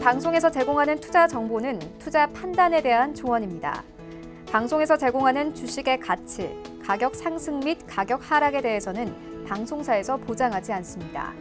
방송에서 제공하는 투자 정보는 투자 판단에 대한 조언입니다. 방송에서 제공하는 주식의 가치, 가격 상승 및 가격 하락에 대해서는 방송사에서 보장하지 않습니다.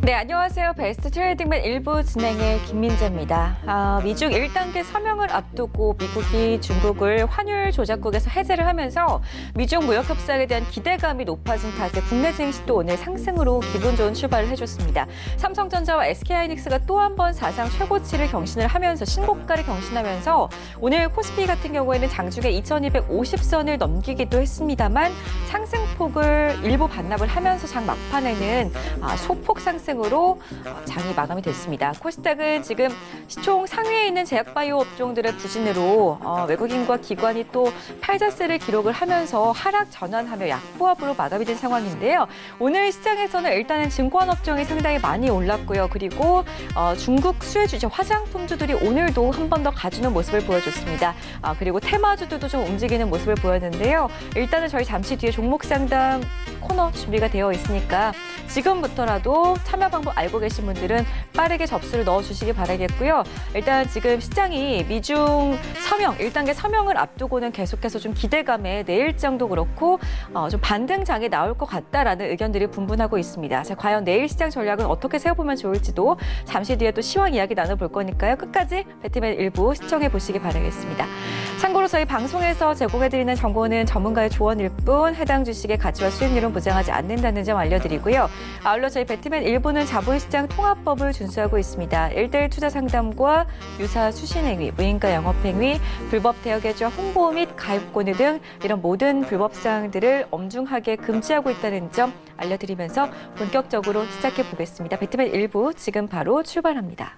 네, 안녕하세요. 베스트 트레이딩맨 1부 진행의 김민재입니다. 미중 1단계 서명을 앞두고 미국이 중국을 환율 조작국에서 해제를 하면서 미중 무역 협상에 대한 기대감이 높아진 탓에 국내 증시도 오늘 상승으로 기분 좋은 출발을 해줬습니다. 삼성전자와 SK하이닉스가 또 한 번 사상 최고치를 경신을 하면서 신고가를 경신하면서 오늘 코스피 같은 경우에는 장중에 2250선을 넘기기도 했습니다만 상승폭을 일부 반납을 하면서 장 막판에는 소폭 상승으로 장이 마감이 됐습니다. 코스닥은 지금 시총 상위에 있는 제약바이오 업종들의 부진으로 외국인과 기관이 또 팔자세를 기록을 하면서 하락 전환하며 약보합으로 마감이 된 상황인데요. 오늘 시장에서는 일단은 증권 업종이 상당히 많이 올랐고요. 그리고 중국 수혜주죠. 화장품주들이 오늘도 한 번 더 가주는 모습을 보여줬습니다. 그리고 테마주들도 좀 움직이는 모습을 보였는데요. 일단은 저희 잠시 뒤에 종목 상담 코너 준비가 되어 있으니까 지금부터라도 참여 방법 알고 계신 분들은 빠르게 접수를 넣어주시기 바라겠고요. 일단 지금 시장이 미중 서명, 1단계 서명을 앞두고는 계속해서 좀 기대감에 내일장도 그렇고 좀 반등장이 나올 것 같다라는 의견들이 분분하고 있습니다. 자, 과연 내일 시장 전략은 어떻게 세워보면 좋을지도 잠시 뒤에 또 시황 이야기 나눠볼 거니까요. 끝까지 배트맨 일부 시청해 보시기 바라겠습니다. 참고로 저희 방송에서 제공해드리는 정보는 전문가의 조언일 뿐 해당 주식의 가치와 수익률은 보장하지 않는다는 점 알려드리고요. 아울러 저희 배트맨 일부는 자본시장 통합법을 준수하고 있습니다. 1:1 투자 상담과 유사 수신행위, 무인가 영업행위, 불법 대여계좌 홍보 및 가입권유 등 이런 모든 불법 사항들을 엄중하게 금지하고 있다는 점 알려드리면서 본격적으로 시작해 보겠습니다. 배트맨 일부 지금 바로 출발합니다.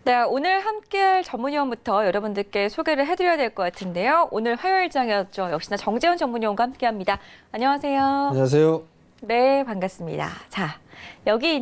네, 오늘 함께할 전문위원부터 여러분들께 소개를 해드려야 될 것 같은데요. 오늘 화요일장이었죠. 역시나 정재훈 전문위원과 함께합니다. 안녕하세요. 안녕하세요. 네, 반갑습니다. 자, 여기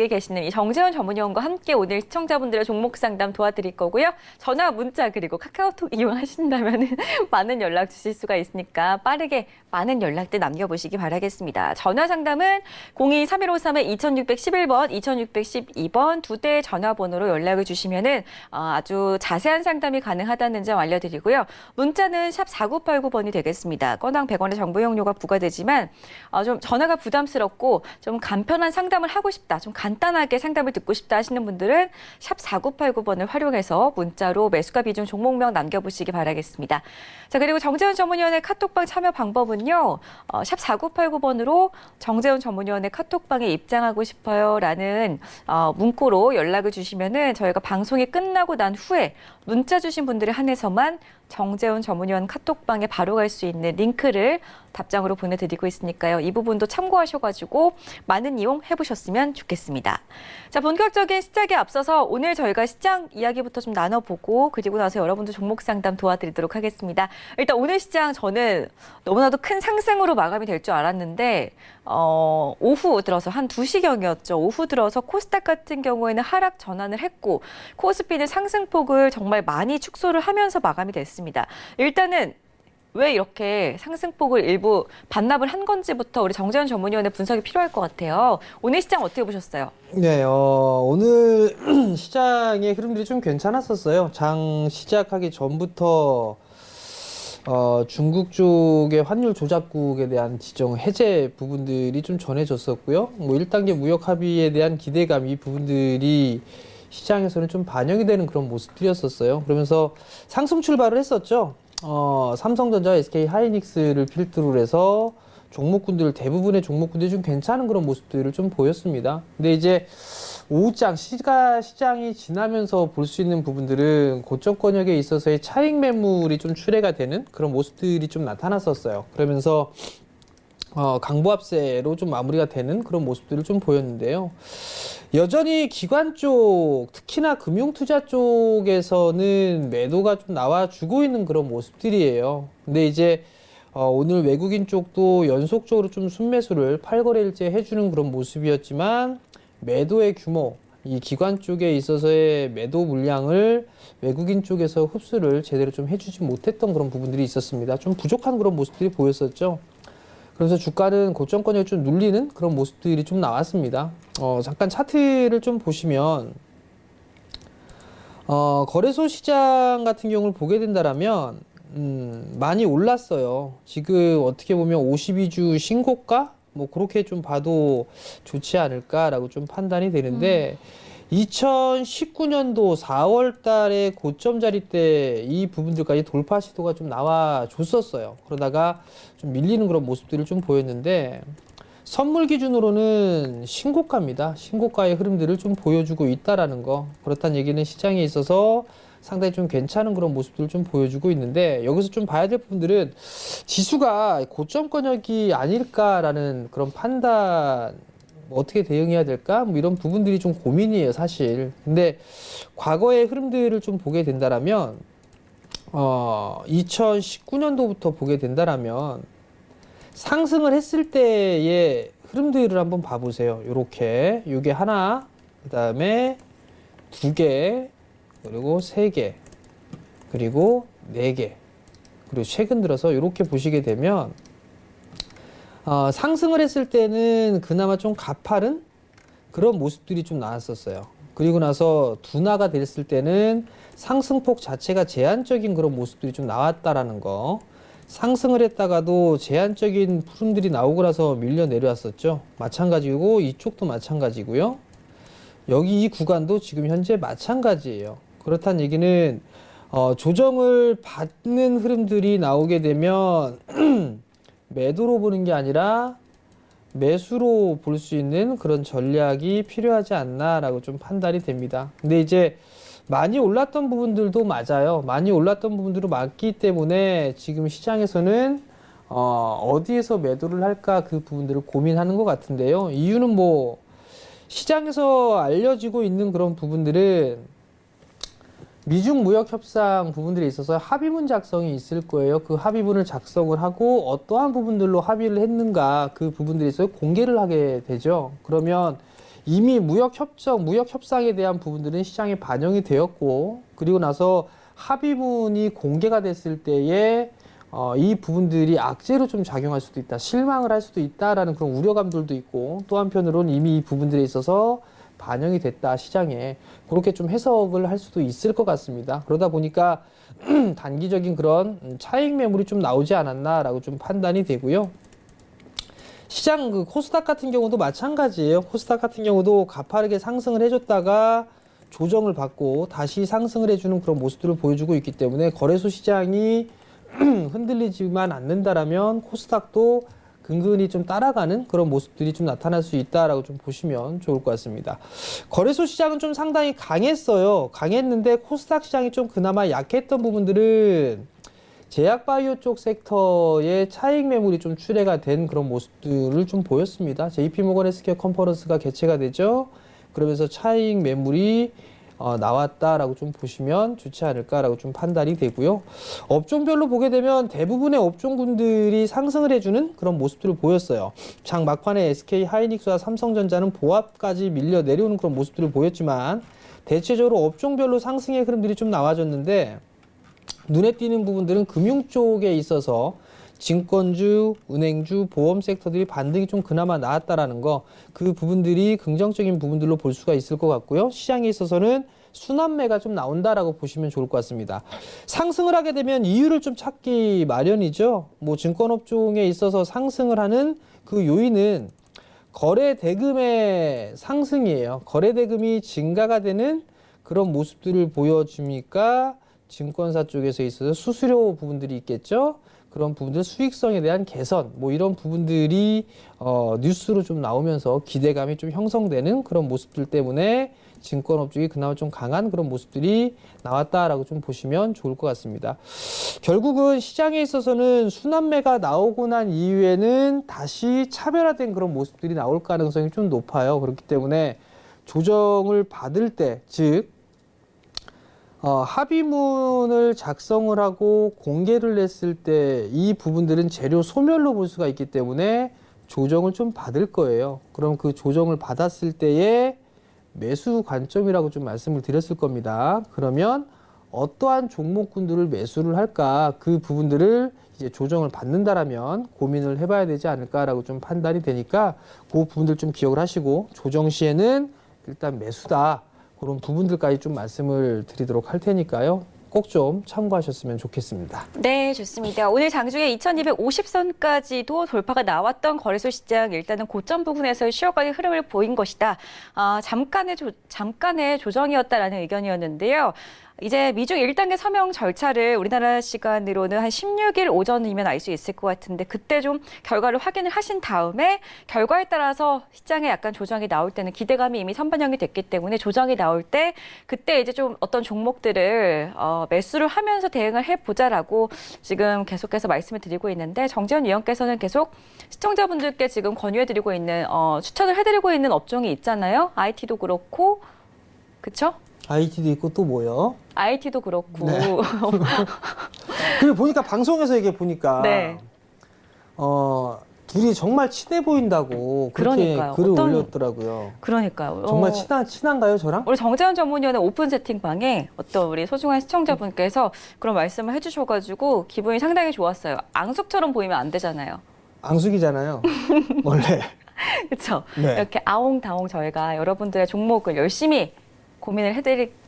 계시는 이 정재훈 전문위원과 함께 오늘 시청자분들의 종목 상담 도와드릴 거고요. 전화, 문자 그리고 카카오톡 이용하신다면 많은 연락 주실 수가 있으니까 빠르게 많은 연락들 남겨보시기 바라겠습니다. 전화 상담은 02-3153-2611번, 2612번 두 대의 전화번호로 연락을 주시면은 아주 자세한 상담이 가능하다는 점 알려드리고요. 문자는 샵 4989번이 되겠습니다. 건당 100원의 정보 이용료가 부과되지만 좀 전화가 부담스럽고 좀 간편한 상담을 하고 싶다, 좀 간단하게 상담을 듣고 싶다 하시는 분들은 샵 4989번을 활용해서 문자로 매수가 비중 종목명 남겨보시기 바라겠습니다. 자, 그리고 정재훈 전문위원의 카톡방 참여 방법은요. 샵 4989번으로 정재훈 전문위원의 카톡방에 입장하고 싶어요 라는 문구로 연락을 주시면은 저희가 방송이 끝나고 난 후에 문자 주신 분들에 한해서만 정재훈 전문위원 카톡방에 바로 갈 수 있는 링크를 답장으로 보내드리고 있으니까요. 이 부분도 참고하셔가지고 많은 이용 해보셨으면 좋겠습니다. 자, 본격적인 시작에 앞서서 오늘 저희가 시장 이야기부터 좀 나눠보고 그리고 나서 여러분들 종목 상담 도와드리도록 하겠습니다. 일단 오늘 시장 저는 너무나도 큰 상승으로 마감이 될 줄 알았는데 오후 들어서 한 2시경이었죠. 오후 들어서 코스닥 같은 경우에는 하락 전환을 했고 코스피는 상승폭을 정말 많이 축소를 하면서 마감이 됐습니다. 일단은 왜 이렇게 상승폭을 일부 반납을 한 건지부터 우리 정재훈 전문위원의 분석이 필요할 것 같아요. 오늘 시장 어떻게 보셨어요? 네, 오늘 시장의 흐름들이 좀 괜찮았었어요. 장 시작하기 전부터 중국 쪽의 환율 조작국에 대한 지정 해제 부분들이 좀 전해졌었고요. 뭐 1단계 무역 합의에 대한 기대감 이 부분들이 시장에서는 좀 반영이 되는 그런 모습들이었었어요. 그러면서 상승 출발을 했었죠. 삼성전자, SK하이닉스를 필두로 해서 종목군들 대부분의 종목군들이 좀 괜찮은 그런 모습들을 좀 보였습니다. 근데 이제 오후장 시장이 지나면서 볼 수 있는 부분들은 고점권역에 있어서의 차익 매물이 좀 출회가 되는 그런 모습들이 좀 나타났었어요. 그러면서 강보합세로 좀 마무리가 되는 그런 모습들을 좀 보였는데요. 여전히 기관 쪽, 특히나 금융투자 쪽에서는 매도가 좀 나와주고 있는 그런 모습들이에요. 근데 이제 오늘 외국인 쪽도 연속적으로 좀 순매수를 8거래일째 해주는 그런 모습이었지만 매도의 규모, 이 기관 쪽에 있어서의 매도 물량을 외국인 쪽에서 흡수를 제대로 좀 해주지 못했던 그런 부분들이 있었습니다. 좀 부족한 그런 모습들이 보였었죠. 그래서 주가는 고점권을 좀 눌리는 그런 모습들이 좀 나왔습니다. 잠깐 차트를 좀 보시면 거래소 시장 같은 경우를 보게 된다라면 많이 올랐어요. 지금 어떻게 보면 52주 신고가 뭐 그렇게 좀 봐도 좋지 않을까라고 좀 판단이 되는데 2019년도 4월 달에 고점 자리 때 이 부분들까지 돌파 시도가 좀 나와 줬었어요. 그러다가 좀 밀리는 그런 모습들을 좀 보였는데 선물 기준으로는 신고가입니다. 신고가의 흐름들을 좀 보여주고 있다라는 거. 그렇다는 얘기는 시장에 있어서 상당히 좀 괜찮은 그런 모습들을 좀 보여주고 있는데 여기서 좀 봐야 될 부분들은 지수가 고점권역이 아닐까라는 그런 판단, 뭐 어떻게 대응해야 될까? 뭐 이런 부분들이 좀 고민이에요, 사실. 근데 과거의 흐름들을 좀 보게 된다라면 2019년도부터 보게 된다라면 상승을 했을 때의 흐름들을 한번 봐보세요. 요렇게 요게 하나, 그 다음에 두 개, 그리고 세 개, 그리고 네 개, 그리고 최근 들어서 이렇게 보시게 되면 상승을 했을 때는 그나마 좀 가파른 그런 모습들이 좀 나왔었어요. 그리고 나서 둔화가 됐을 때는 상승폭 자체가 제한적인 그런 모습들이 좀 나왔다라는 거. 상승을 했다가도 제한적인 흐름들이 나오고 나서 밀려 내려왔었죠. 마찬가지고 이쪽도 마찬가지고요. 여기 이 구간도 지금 현재 마찬가지예요. 그렇다는 얘기는 조정을 받는 흐름들이 나오게 되면 매도로 보는 게 아니라 매수로 볼 수 있는 그런 전략이 필요하지 않나라고 좀 판단이 됩니다. 근데 이제 많이 올랐던 부분들도 맞아요. 많이 올랐던 부분들도 맞기 때문에 지금 시장에서는 어디에서 매도를 할까 그 부분들을 고민하는 것 같은데요. 이유는 뭐 시장에서 알려지고 있는 그런 부분들은 미중 무역 협상 부분들에 있어서 합의문 작성이 있을 거예요. 그 합의문을 작성을 하고 어떠한 부분들로 합의를 했는가 그 부분들에 있어서 공개를 하게 되죠. 그러면 이미 무역 협상에 대한 부분들은 시장에 반영이 되었고, 그리고 나서 합의문이 공개가 됐을 때에 이 부분들이 악재로 좀 작용할 수도 있다, 실망을 할 수도 있다라는 그런 우려감들도 있고, 또 한편으로는 이미 이 부분들에 있어서 반영이 됐다, 시장에. 그렇게 좀 해석을 할 수도 있을 것 같습니다. 그러다 보니까 단기적인 그런 차익 매물이 좀 나오지 않았나라고 좀 판단이 되고요. 시장 그 코스닥 같은 경우도 마찬가지예요. 코스닥 같은 경우도 가파르게 상승을 해줬다가 조정을 받고 다시 상승을 해주는 그런 모습들을 보여주고 있기 때문에 거래소 시장이 흔들리지만 않는다라면 코스닥도 근근히 좀 따라가는 그런 모습들이 좀 나타날 수 있다라고 좀 보시면 좋을 것 같습니다. 거래소 시장은 좀 상당히 강했어요. 강했는데 코스닥 시장이 좀 그나마 약했던 부분들은 제약바이오 쪽 섹터의 차익 매물이 좀 출회가 된 그런 모습들을 좀 보였습니다. JP모건 헬스케어 컨퍼런스가 개최가 되죠. 그러면서 차익 매물이 나왔다라고 좀 보시면 좋지 않을까라고 좀 판단이 되고요. 업종별로 보게 되면 대부분의 업종군들이 상승을 해주는 그런 모습들을 보였어요. 장 막판에 SK 하이닉스와 삼성전자는 보합까지 밀려 내려오는 그런 모습들을 보였지만 대체적으로 업종별로 상승의 흐름들이 좀 나와줬는데 눈에 띄는 부분들은 금융 쪽에 있어서 증권주, 은행주, 보험 섹터들이 반등이 좀 그나마 나왔다라는 거, 그 부분들이 긍정적인 부분들로 볼 수가 있을 것 같고요. 시장에 있어서는 순환매가 좀 나온다라고 보시면 좋을 것 같습니다. 상승을 하게 되면 이유를 좀 찾기 마련이죠. 뭐 증권업종에 있어서 상승을 하는 그 요인은 거래 대금의 상승이에요. 거래 대금이 증가가 되는 그런 모습들을 보여주니까 증권사 쪽에서 있어서 수수료 부분들이 있겠죠. 그런 부분들 수익성에 대한 개선, 뭐 이런 부분들이 뉴스로 좀 나오면서 기대감이 좀 형성되는 그런 모습들 때문에 증권업종이 그나마 좀 강한 그런 모습들이 나왔다라고 좀 보시면 좋을 것 같습니다. 결국은 시장에 있어서는 순환매가 나오고 난 이후에는 다시 차별화된 그런 모습들이 나올 가능성이 좀 높아요. 그렇기 때문에 조정을 받을 때, 즉 합의문을 작성을 하고 공개를 했을 때 이 부분들은 재료 소멸로 볼 수가 있기 때문에 조정을 좀 받을 거예요. 그럼 그 조정을 받았을 때에 매수 관점이라고 좀 말씀을 드렸을 겁니다. 그러면 어떠한 종목군들을 매수를 할까 그 부분들을 이제 조정을 받는다라면 고민을 해봐야 되지 않을까라고 좀 판단이 되니까 그 부분들 좀 기억을 하시고 조정 시에는 일단 매수다 그런 부분들까지 좀 말씀을 드리도록 할 테니까요. 꼭 좀 참고하셨으면 좋겠습니다. 네, 좋습니다. 오늘 장중에 2250선까지도 돌파가 나왔던 거래소 시장 일단은 고점 부분에서 쉬어가는 흐름을 보인 것이다. 잠깐의 조정이었다라는 의견이었는데요. 이제 미중 1단계 서명 절차를 우리나라 시간으로는 한 16일 오전이면 알 수 있을 것 같은데 그때 좀 결과를 확인을 하신 다음에 결과에 따라서 시장에 약간 조정이 나올 때는 기대감이 이미 선반영이 됐기 때문에 조정이 나올 때 그때 이제 좀 어떤 종목들을 매수를 하면서 대응을 해보자라고 지금 계속해서 말씀을 드리고 있는데 정재현 위원께서는 계속 시청자분들께 지금 권유해드리고 있는 추천을 해드리고 있는 업종이 있잖아요. IT도 그렇고 그렇죠? IT도 있고 또 뭐요? IT도 그렇고. 네. 그리고 보니까 방송에서 이게 보니까 네. 둘이 정말 친해 보인다고 그렇게 그러니까요. 글을 올렸더라고요. 그러니까요. 정말 친한가요, 저랑? 우리 정재현 전문위원의 오픈 채팅방에 어떤 우리 소중한 시청자분께서 그런 말씀을 해주셔가지고 기분이 상당히 좋았어요. 앙숙처럼 보이면 안 되잖아요. 앙숙이잖아요. 원래. 그렇죠? 네. 이렇게 아옹다옹 저희가 여러분들의 종목을 열심히 고민을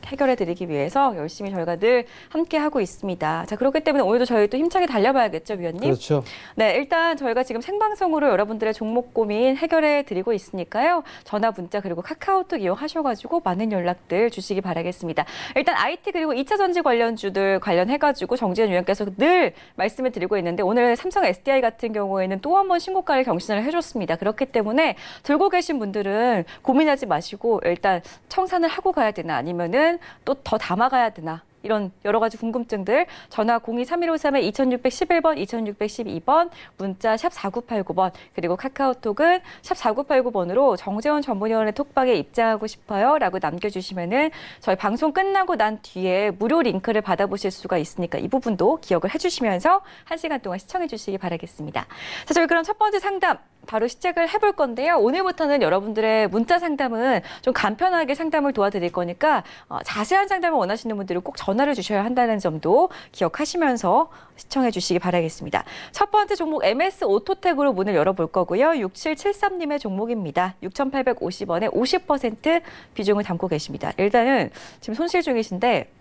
해결해드리기 위해서 열심히 저희가 늘 함께하고 있습니다. 자, 그렇기 때문에 오늘도 저희 또 힘차게 달려봐야겠죠, 위원님? 그렇죠. 네, 일단 저희가 지금 생방송으로 여러분들의 종목 고민 해결해드리고 있으니까요. 전화, 문자 그리고 카카오톡 이용하셔가지고 많은 연락들 주시기 바라겠습니다. 일단 IT 그리고 2차 전지 관련주들 관련해가지고 정재현 위원께서 늘 말씀을 드리고 있는데 오늘 삼성 SDI 같은 경우에는 또 한 번 신고가를 경신을 해줬습니다. 그렇기 때문에 들고 계신 분들은 고민하지 마시고 일단 청산을 하고 가야 되나 아니면은 또 더 담아가야 되나 이런 여러 가지 궁금증들 전화 02-3153-2611번, 2612번, 문자 샵 4989번 그리고 카카오톡은 샵 4989번으로 정재원 전문위원의 톡방에 입장하고 싶어요 라고 남겨주시면은 저희 방송 끝나고 난 뒤에 무료 링크를 받아보실 수가 있으니까 이 부분도 기억을 해주시면서 1시간 동안 시청해 주시기 바라겠습니다. 자, 저희 그럼 첫 번째 상담 바로 시작을 해볼 건데요. 오늘부터는 여러분들의 문자 상담은 좀 간편하게 상담을 도와드릴 거니까 자세한 상담을 원하시는 분들은 꼭 전화를 주셔야 한다는 점도 기억하시면서 시청해 주시기 바라겠습니다. 첫 번째 종목 MS 오토텍으로 문을 열어볼 거고요. 6773님의 종목입니다. 6,850원에 50% 비중을 담고 계십니다. 일단은 지금 손실 중이신데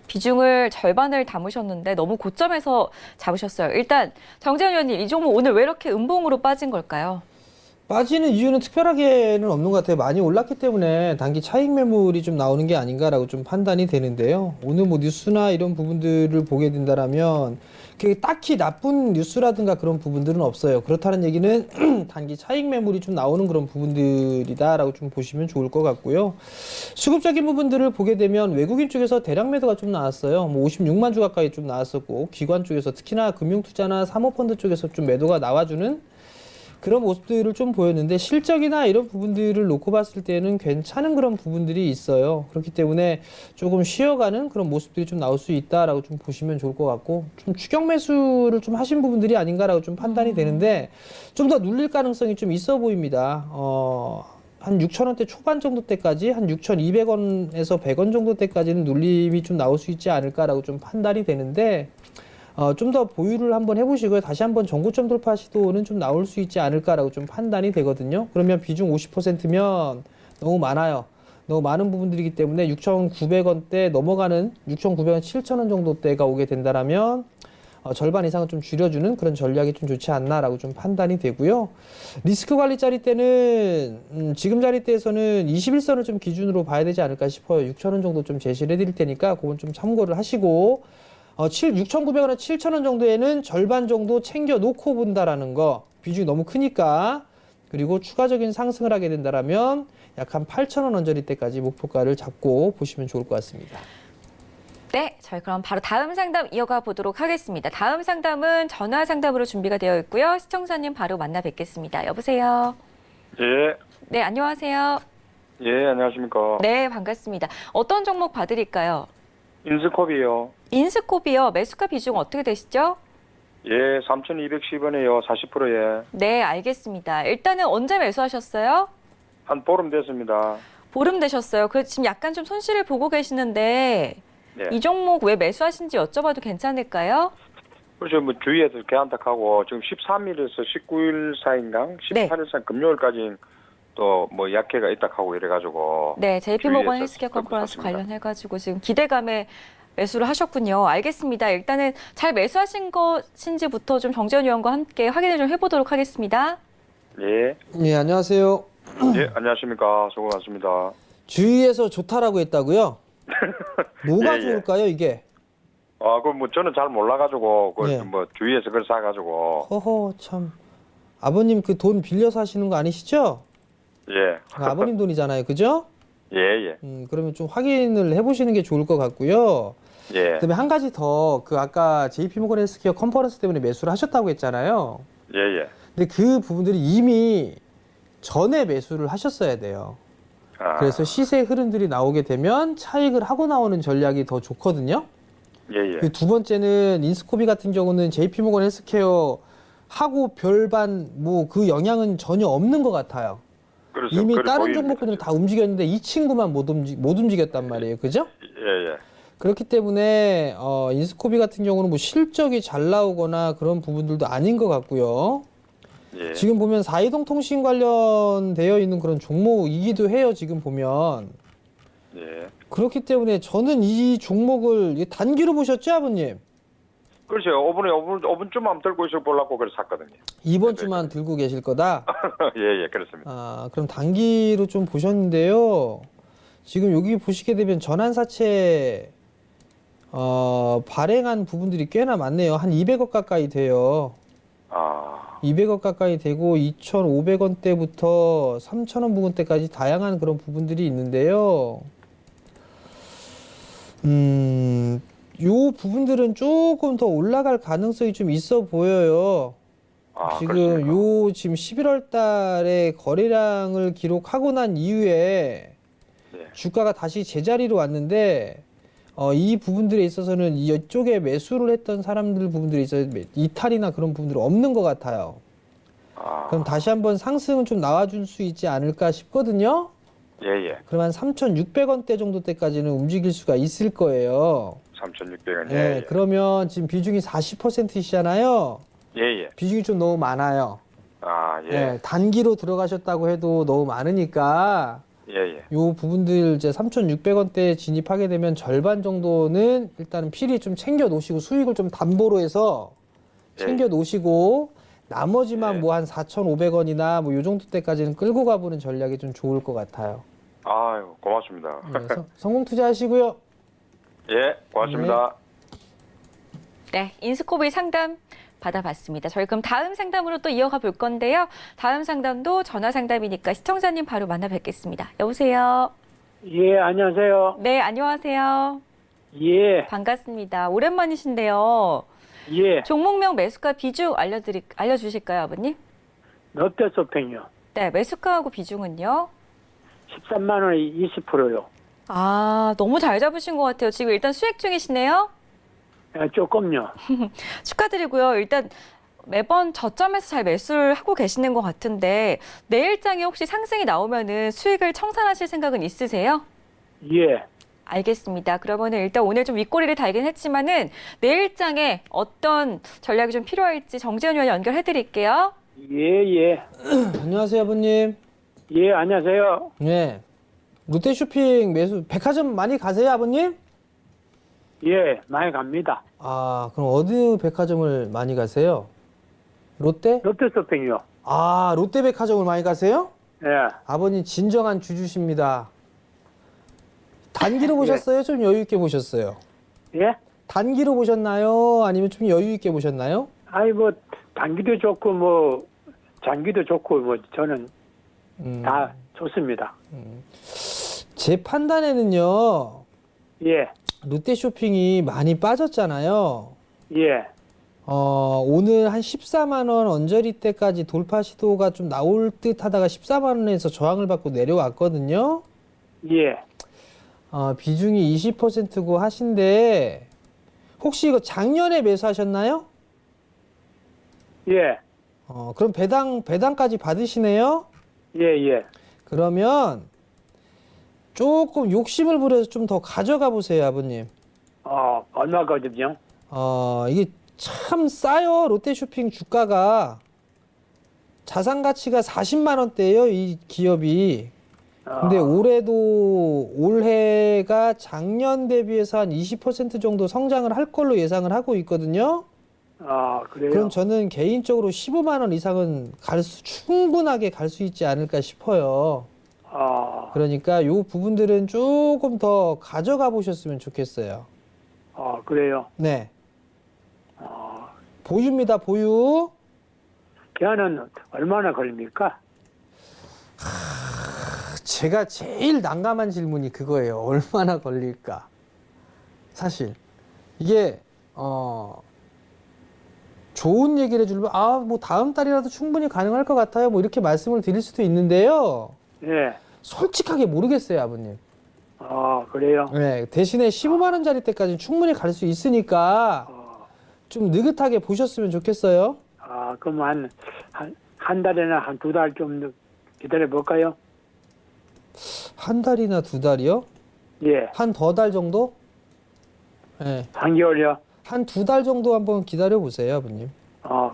비중을 절반을 담으셨는데 너무 고점에서 잡으셨어요. 일단 정재현 의원님, 이 종목 오늘 왜 이렇게 음봉으로 빠진 걸까요? 빠지는 이유는 특별하게는 없는 것 같아요. 많이 올랐기 때문에 단기 차익 매물이 좀 나오는 게 아닌가라고 좀 판단이 되는데요. 오늘 뭐 뉴스나 이런 부분들을 보게 된다라면 그게 딱히 나쁜 뉴스라든가 그런 부분들은 없어요. 그렇다는 얘기는 단기 차익 매물이 좀 나오는 그런 부분들이다라고 좀 보시면 좋을 것 같고요. 수급적인 부분들을 보게 되면 외국인 쪽에서 대량 매도가 좀 나왔어요. 뭐 56만 주 가까이 좀 나왔었고 기관 쪽에서 특히나 금융투자나 사모펀드 쪽에서 좀 매도가 나와주는 그런 모습들을 좀 보였는데 실적이나 이런 부분들을 놓고 봤을 때는 괜찮은 그런 부분들이 있어요. 그렇기 때문에 조금 쉬어가는 그런 모습들이 좀 나올 수 있다라고 좀 보시면 좋을 것 같고 좀 추격 매수를 좀 하신 부분들이 아닌가라고 좀 판단이 되는데 좀 더 눌릴 가능성이 좀 있어 보입니다. 한 6,000원대 초반 정도 때까지 한 6,200원에서 100원 정도 때까지는 눌림이 좀 나올 수 있지 않을까라고 좀 판단이 되는데 좀 더 보유를 한번 해보시고요. 다시 한번 전고점 돌파 시도는 좀 나올 수 있지 않을까라고 좀 판단이 되거든요. 그러면 비중 50%면 너무 많아요. 너무 많은 부분들이기 때문에 6,900원대 넘어가는 6,900원, 7,000원 정도 대가 오게 된다라면 절반 이상은 좀 줄여주는 그런 전략이 좀 좋지 않나라고 좀 판단이 되고요. 리스크 관리 자리대는 지금 자리대에서는 21선을 좀 기준으로 봐야 되지 않을까 싶어요. 6,000원 정도 좀 제시를 해드릴 테니까 그건 좀 참고를 하시고 6,900원에 7,000원 정도에는 절반 정도 챙겨 놓고 본다라는 거 비중이 너무 크니까 그리고 추가적인 상승을 하게 된다라면 약 한 8,000원 언저리 때까지 목표가를 잡고 보시면 좋을 것 같습니다. 네, 저희 그럼 바로 다음 상담 이어가 보도록 하겠습니다. 다음 상담은 전화 상담으로 준비가 되어 있고요. 시청자님 바로 만나 뵙겠습니다. 여보세요? 예. 네, 안녕하세요. 예, 안녕하십니까. 네, 반갑습니다. 어떤 종목 봐드릴까요? 인스컵이요. 인스코비요. 매수가 비중 어떻게 되시죠? 예, 3,210원에요. 40%예. 네, 알겠습니다. 일단은 언제 매수하셨어요? 한 보름 됐습니다. 보름 되셨어요. 그 지금 약간 좀 손실을 보고 계시는데 네. 이 종목 왜 매수하신지 여쭤봐도 괜찮을까요? 그래서 뭐 주위에서 개한탁하고 지금 13일에서 19일 사이인가? 네. 18일 사이 금요일까지 또 뭐 약해가 있다 하고 이래가지고. 네, JP모건 주위에서 헬스케어 컨퍼런스 샀습니다. 관련해가지고 지금 기대감에 매수를 하셨군요. 알겠습니다. 일단은 잘 매수하신 것인지부터 좀 정재현 위원과 함께 확인을 좀 해보도록 하겠습니다. 예. 예, 안녕하세요. 예, 안녕하십니까. 수고 많습니다. 주위에서 좋다라고 했다고요? 뭐가 예, 예. 좋을까요, 이게? 아, 그 뭐 저는 잘 몰라가지고 그 예. 뭐 주위에서 그걸 사가지고 허허, 참. 아버님 그 돈 빌려서 하시는 거 아니시죠? 예. 그 아버님 돈이잖아요, 그죠? 예, 예. 그러면 좀 확인을 해보시는 게 좋을 것 같고요. 예. 그다음에 한 가지 더, 그 아까 JP모건 헬스케어 컨퍼런스 때문에 매수를 하셨다고 했잖아요. 예, 예. 근데 그 부분들이 이미 전에 매수를 하셨어야 돼요. 아, 그래서 시세 흐름들이 나오게 되면 차익을 하고 나오는 전략이 더 좋거든요. 예, 예. 그 두 번째는 인스코비 같은 경우는 JP모건 헬스케어 하고 별반 뭐 그 영향은 전혀 없는 것 같아요. 그래서 이미 그걸 다른 보입니다. 종목들은 다 움직였는데 이 친구만 못 움직였단 말이에요. 그죠? 예, 예. 그렇기 때문에 인스코비 같은 경우는 뭐 실적이 잘 나오거나 그런 부분들도 아닌 것 같고요. 예. 지금 보면 사이동 통신 관련되어 있는 그런 종목이기도 해요. 지금 보면. 예. 그렇기 때문에 저는 이 종목을 단기로 보셨죠, 아버님? 그렇죠. 5분쯤만 들고 있어 보려고 그래서 샀거든요. 이번 주만 들고 계실 거다? 예, 예, 그렇습니다. 아, 그럼 단기로 좀 보셨는데요. 지금 여기 보시게 되면 전환사채 발행한 부분들이 꽤나 많네요. 한 200억 가까이 돼요. 아, 200억 가까이 되고 2,500원대부터 3,000원 부근대까지 다양한 그런 부분들이 있는데요. 요 부분들은 조금 더 올라갈 가능성이 좀 있어 보여요. 아, 지금 그렇습니까? 요 지금 11월 달에 거래량을 기록하고 난 이후에 예. 주가가 다시 제자리로 왔는데 이 부분들에 있어서는 이쪽에 매수를 했던 사람들 부분들이 있어요. 이탈이나 그런 부분들이 없는 것 같아요. 아, 그럼 다시 한번 상승은 좀 나와줄 수 있지 않을까 싶거든요. 예, 예. 그러면 3,600원대 정도 때까지는 움직일 수가 있을 거예요. 3,600원. 예, 예, 예. 그러면 지금 비중이 40%이시잖아요. 예, 예. 비중이 좀 너무 많아요. 아, 예. 예, 단기로 들어가셨다고 해도 너무 많으니까 예, 예. 요 부분들 이제 3,600원대에 진입하게 되면 절반 정도는 일단은 필히 좀 챙겨 놓으시고 수익을 좀 담보로 해서 챙겨 놓으시고 나머지만 예. 뭐 한 4,500원이나 뭐 요 정도 때까지는 끌고 가보는 전략이 좀 좋을 것 같아요. 아유, 고맙습니다. 네, 성공 투자하시고요. 예, 고맙습니다. 네, 인스코비 상담 받아봤습니다. 저희 그럼 다음 상담으로 또 이어가 볼 건데요. 다음 상담도 전화 상담이니까 시청자님 바로 만나 뵙겠습니다. 여보세요. 예, 안녕하세요. 네, 안녕하세요. 예, 반갑습니다. 오랜만이신데요. 예. 종목명 매수가 비중 알려주실까요, 아버님? 롯데쇼핑이요. 네, 매수가하고 비중은요? 13만 원에 20%요. 아, 너무 잘 잡으신 것 같아요. 지금 일단 수익 중이시네요. 예, 조금요. 축하드리고요. 일단 매번 저점에서 잘 매수를 하고 계시는 것 같은데 내일장에 혹시 상승이 나오면은 수익을 청산하실 생각은 있으세요? 예, 알겠습니다. 그러면은 일단 오늘 좀 윗꼬리를 달긴 했지만은 내일장에 어떤 전략이 좀 필요할지 정재현 위원 연결해 드릴게요. 예, 예. 안녕하세요, 아버님. 예, 안녕하세요. 네. 롯데쇼핑 매수 백화점 많이 가세요, 아버님? 예, 많이 갑니다. 아, 그럼 어느 백화점을 많이 가세요? 롯데? 롯데쇼핑이요. 아, 롯데백화점을 많이 가세요? 예, 아버님 진정한 주주십니다. 단기로 보셨어요? 좀 여유 있게 보셨어요? 예. 단기로 보셨나요? 아니면 좀 여유 있게 보셨나요? 아이, 뭐, 단기도 좋고, 뭐, 장기도 좋고, 뭐, 저는 다 좋습니다. 제 판단에는요, 예, 롯데쇼핑이 많이 빠졌잖아요. 예, 오늘 한 14만 원 언저리 때까지 돌파 시도가 좀 나올 듯 하다가 14만 원에서 저항을 받고 내려왔거든요. 예. 비중이 20%고 하신데, 혹시 이거 작년에 매수하셨나요? 예, 그럼 배당까지 받으시네요? 예, 예. 그러면, 조금 욕심을 부려서 좀 더 가져가 보세요, 아버님. 얼마거든요? 이게 참 싸요. 롯데쇼핑 주가가 자산 가치가 40만 원대예요, 이 기업이. 근데 올해가 작년 대비해서 한 20% 정도 성장을 할 걸로 예상을 하고 있거든요. 그래요? 그럼 저는 개인적으로 15만 원 이상은 충분하게 갈 수 있지 않을까 싶어요. 그러니까 요 부분들은 조금 더 가져가 보셨으면 좋겠어요. 그래요? 네. 보유입니다, 보유. 걔는 얼마나 걸립니까? 제가 제일 난감한 질문이 그거예요. 얼마나 걸릴까? 사실 이게 좋은 얘기를 해주려면 뭐 다음 달이라도 충분히 가능할 것 같아요. 뭐 이렇게 말씀을 드릴 수도 있는데요. 예. 솔직하게 모르겠어요, 아버님. 그래요? 네, 대신에 15만 원짜리 때까지 충분히 갈 수 있으니까 좀 느긋하게 보셨으면 좋겠어요. 그럼 한 달이나 한 두 달 좀 기다려 볼까요? 한 달이나 두 달이요? 예. 한 더 달 정도? 네. 3개월요? 한 두 달 정도 한번 기다려 보세요, 아버님.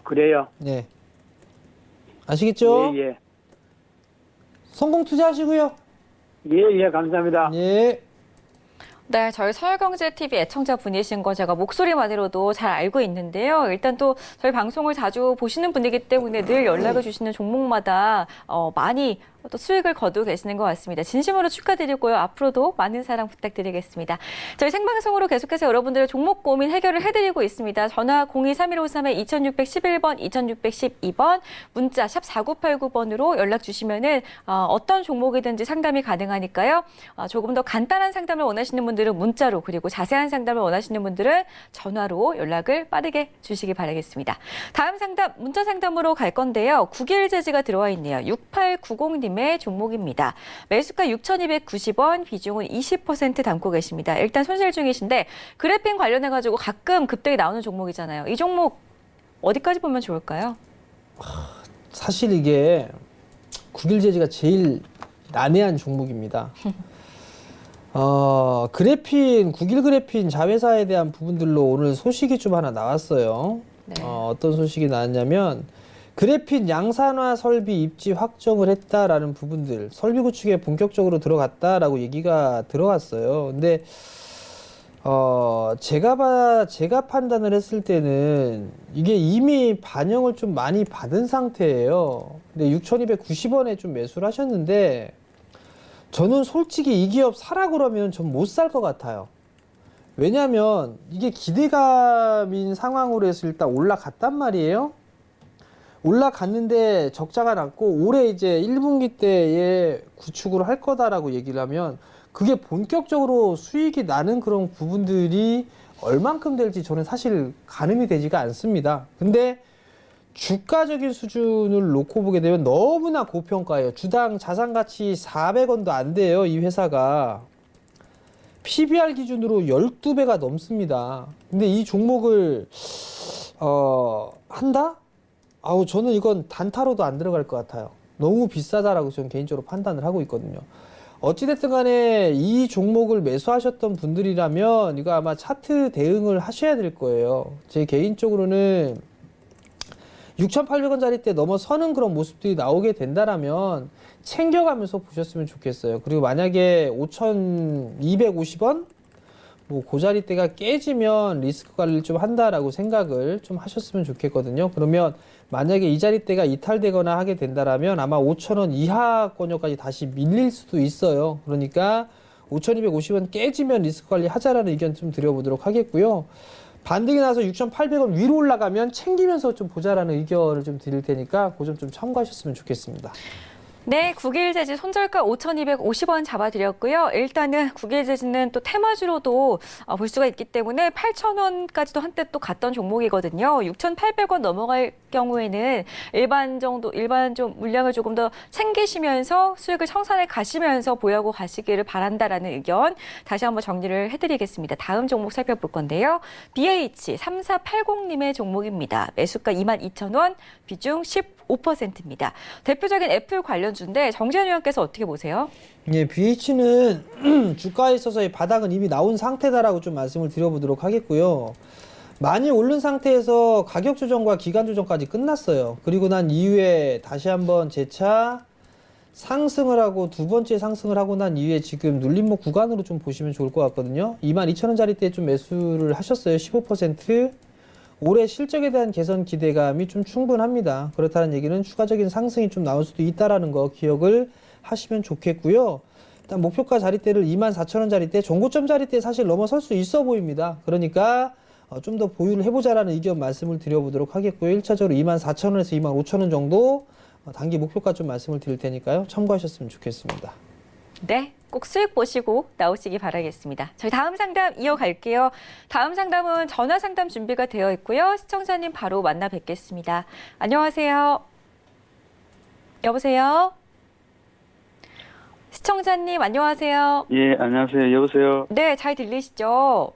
그래요? 네. 아시겠죠? 예. 성공 투자하시고요. 예, 감사합니다. 예. 네, 저희 서울경제TV 애청자 분이신 거 제가 목소리만으로도 잘 알고 있는데요. 일단 또 저희 방송을 자주 보시는 분이기 때문에 늘 연락을 주시는 종목마다 많이 또 수익을 거두고 계시는 것 같습니다. 진심으로 축하드리고요. 앞으로도 많은 사랑 부탁드리겠습니다. 저희 생방송으로 계속해서 여러분들의 종목 고민 해결을 해드리고 있습니다. 전화 023153-2611번, 2612번, 문자 샵 4989번으로 연락 주시면은 어떤 종목이든지 상담이 가능하니까요. 조금 더 간단한 상담을 원하시는 분들은 문자로, 그리고 자세한 상담을 원하시는 분들은 전화로 연락을 빠르게 주시기 바라겠습니다. 다음 상담, 문자 상담으로 갈 건데요. 국일제지가 들어와 있네요. 6890님의 종목입니다. 매수가 6,290원, 비중은 20% 담고 계십니다. 일단 손실 중이신데 그래핀 관련해가지고 가끔 급등이 나오는 종목이잖아요. 이 종목 어디까지 보면 좋을까요? 사실 이게 국일제지가 제일 난해한 종목입니다. 국일 그래핀 자회사에 대한 부분들로 오늘 소식이 좀 하나 나왔어요. 네. 어떤 소식이 나왔냐면 그래핀 양산화 설비 입지 확정을 했다라는 부분들, 설비 구축에 본격적으로 들어갔다라고 얘기가 들어왔어요. 근데 제가 판단을 했을 때는 이게 이미 반영을 좀 많이 받은 상태예요. 근데 6,290원에 좀 매수를 하셨는데 저는 솔직히 이 기업 사라 그러면 전 못 살 것 같아요. 왜냐하면 이게 기대감인 상황으로 해서 일단 올라갔단 말이에요. 올라갔는데 적자가 났고 올해 이제 1분기 때에 구축을 할 거다라고 얘기를 하면 그게 본격적으로 수익이 나는 그런 부분들이 얼만큼 될지 저는 사실 가늠이 되지가 않습니다. 근데 주가적인 수준을 놓고 보게 되면 너무나 고평가예요. 주당 자산가치 400원도 안 돼요, 이 회사가. PBR 기준으로 12배가 넘습니다. 근데 이 종목을 한다? 저는 이건 단타로도 안 들어갈 것 같아요. 너무 비싸다라고 저는 개인적으로 판단을 하고 있거든요. 어찌됐든 간에 이 종목을 매수하셨던 분들이라면 이거 아마 차트 대응을 하셔야 될 거예요. 제 개인적으로는 6,800원짜리 때 넘어서는 그런 모습들이 나오게 된다라면 챙겨가면서 보셨으면 좋겠어요. 그리고 만약에 5,250원? 뭐 그 자리대가 깨지면 리스크 관리를 좀 한다라고 생각을 좀 하셨으면 좋겠거든요. 그러면 만약에 이 자리대가 이탈되거나 하게 된다라면 아마 5,000원 이하권역까지 다시 밀릴 수도 있어요. 그러니까 5,250원 깨지면 리스크 관리 하자라는 의견 좀 드려보도록 하겠고요. 반등이 나서 6,800원 위로 올라가면 챙기면서 좀 보자라는 의견을 좀 드릴 테니까 그 점 좀 참고하셨으면 좋겠습니다. 네, 국일제지 손절가 5,250원 잡아드렸고요. 일단은 국일제지는 또 테마주로도 볼 수가 있기 때문에 8,000원까지도 한때 또 갔던 종목이거든요. 6,800원 넘어갈 경우에는 일반 좀 물량을 조금 더 챙기시면서 수익을 청산해 가시면서 보유하고 가시기를 바란다라는 의견 다시 한번 정리를 해드리겠습니다. 다음 종목 살펴볼 건데요. BH 3480님의 종목입니다. 매수가 22,000원, 비중 15%입니다. 대표적인 애플 관련주인데 정재현 의원께서 어떻게 보세요? 예, BH는 주가에 있어서의 바닥은 이미 나온 상태다라고 좀 말씀을 드려보도록 하겠고요. 많이 오른 상태에서 가격 조정과 기간 조정까지 끝났어요. 그리고 난 이후에 다시 한번 재차 상승을 하고 두 번째 상승을 하고 난 이후에 지금 눌림목 구간으로 좀 보시면 좋을 것 같거든요. 22,000원짜리 때 좀 매수를 하셨어요. 15%. 올해 실적에 대한 개선 기대감이 좀 충분합니다. 그렇다는 얘기는 추가적인 상승이 좀 나올 수도 있다라는 거 기억을 하시면 좋겠고요. 일단 목표가 자리대를 24,000원짜리 종고점 자리대 사실 넘어설 수 있어 보입니다. 그러니까 좀 더 보유를 해보자라는 의견 말씀을 드려보도록 하겠고요. 1차적으로 24,000원에서 25,000원 정도 단기 목표가 좀 말씀을 드릴 테니까요. 참고하셨으면 좋겠습니다. 네, 꼭 수익 보시고 나오시기 바라겠습니다. 저희 다음 상담 이어갈게요. 다음 상담은 전화 상담 준비가 되어 있고요. 시청자님 바로 만나 뵙겠습니다. 안녕하세요. 여보세요? 시청자님 안녕하세요. 예, 안녕하세요. 여보세요? 네, 잘 들리시죠?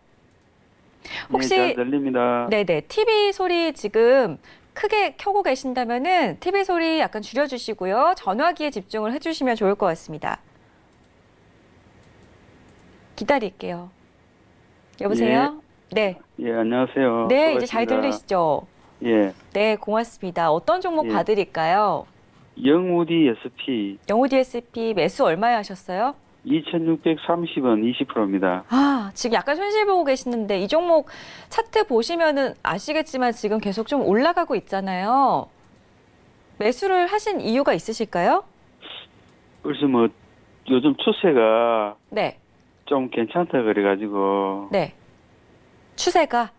혹시 네, 잘 들립니다. 네네, TV 소리 지금 크게 켜고 계신다면은 TV 소리 약간 줄여주시고요. 전화기에 집중을 해주시면 좋을 것 같습니다. 기다릴게요. 여보세요? 네. 예, 안녕하세요. 네, 이제 잘 수고하셨습니다. 들리시죠? 예, 네, 고맙습니다. 어떤 종목 예. 봐드릴까요? 영우디 SP 영우 DSP 매수 얼마에 하셨어요? 2,630원 20%입니다. 아, 지금 약간 손실 보고 계시는데 이 종목 차트 보시면은 아시겠지만 지금 계속 좀 올라가고 있잖아요. 매수를 하신 이유가 있으실까요? 그래서 뭐 요즘 추세가 네, 좀 괜찮다 그래가지고 네. 추세가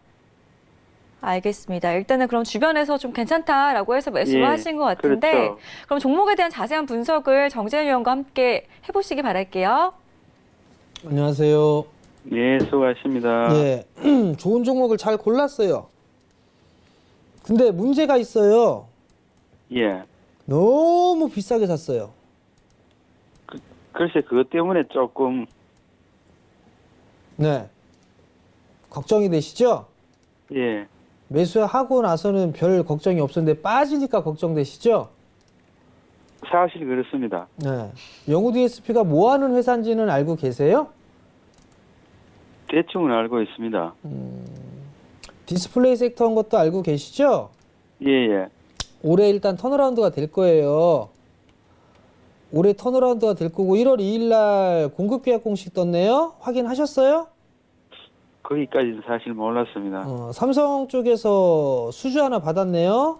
알겠습니다. 일단은 그럼 주변에서 좀 괜찮다라고 해서 매수를 예, 하신 것 같은데 그렇죠. 그럼 종목에 대한 자세한 분석을 정재현 위원과 함께 해보시기 바랄게요. 안녕하세요. 예, 수고하셨습니다. 예, 좋은 종목을 잘 골랐어요. 근데 문제가 있어요. 예, 너무 비싸게 샀어요. 글쎄 그것 때문에 조금 네. 걱정이 되시죠? 예, 매수하고 나서는 별 걱정이 없었는데 빠지니까 걱정되시죠? 사실 그렇습니다. 네. 영우 DSP가 뭐 하는 회사인지는 알고 계세요? 대충은 알고 있습니다. 디스플레이 섹터인 것도 알고 계시죠? 예, 예. 올해 일단 턴어라운드가 될 거예요. 올해 턴어라운드가 될 거고 1월 2일 날 공급 계약 공식 떴네요. 확인하셨어요? 거기까지는 사실 몰랐습니다. 삼성 쪽에서 수주 하나 받았네요.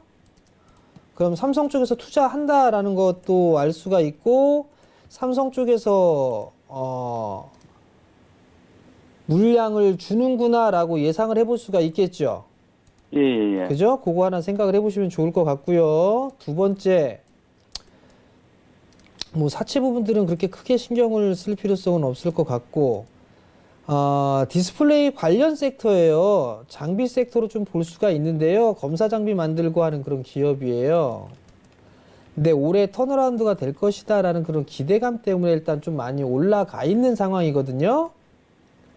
그럼 삼성 쪽에서 투자한다라는 것도 알 수가 있고 삼성 쪽에서 물량을 주는구나라고 예상을 해볼 수가 있겠죠. 예, 예, 예. 그죠? 그거 하나 생각을 해보시면 좋을 것 같고요. 두 번째, 뭐 사채 부분들은 그렇게 크게 신경을 쓸 필요성은 없을 것 같고, 디스플레이 관련 섹터예요. 장비 섹터로 좀 볼 수가 있는데요. 검사 장비 만들고 하는 그런 기업이에요. 근데 올해 턴어라운드가 될 것이다라는 그런 기대감 때문에 일단 좀 많이 올라가 있는 상황이거든요.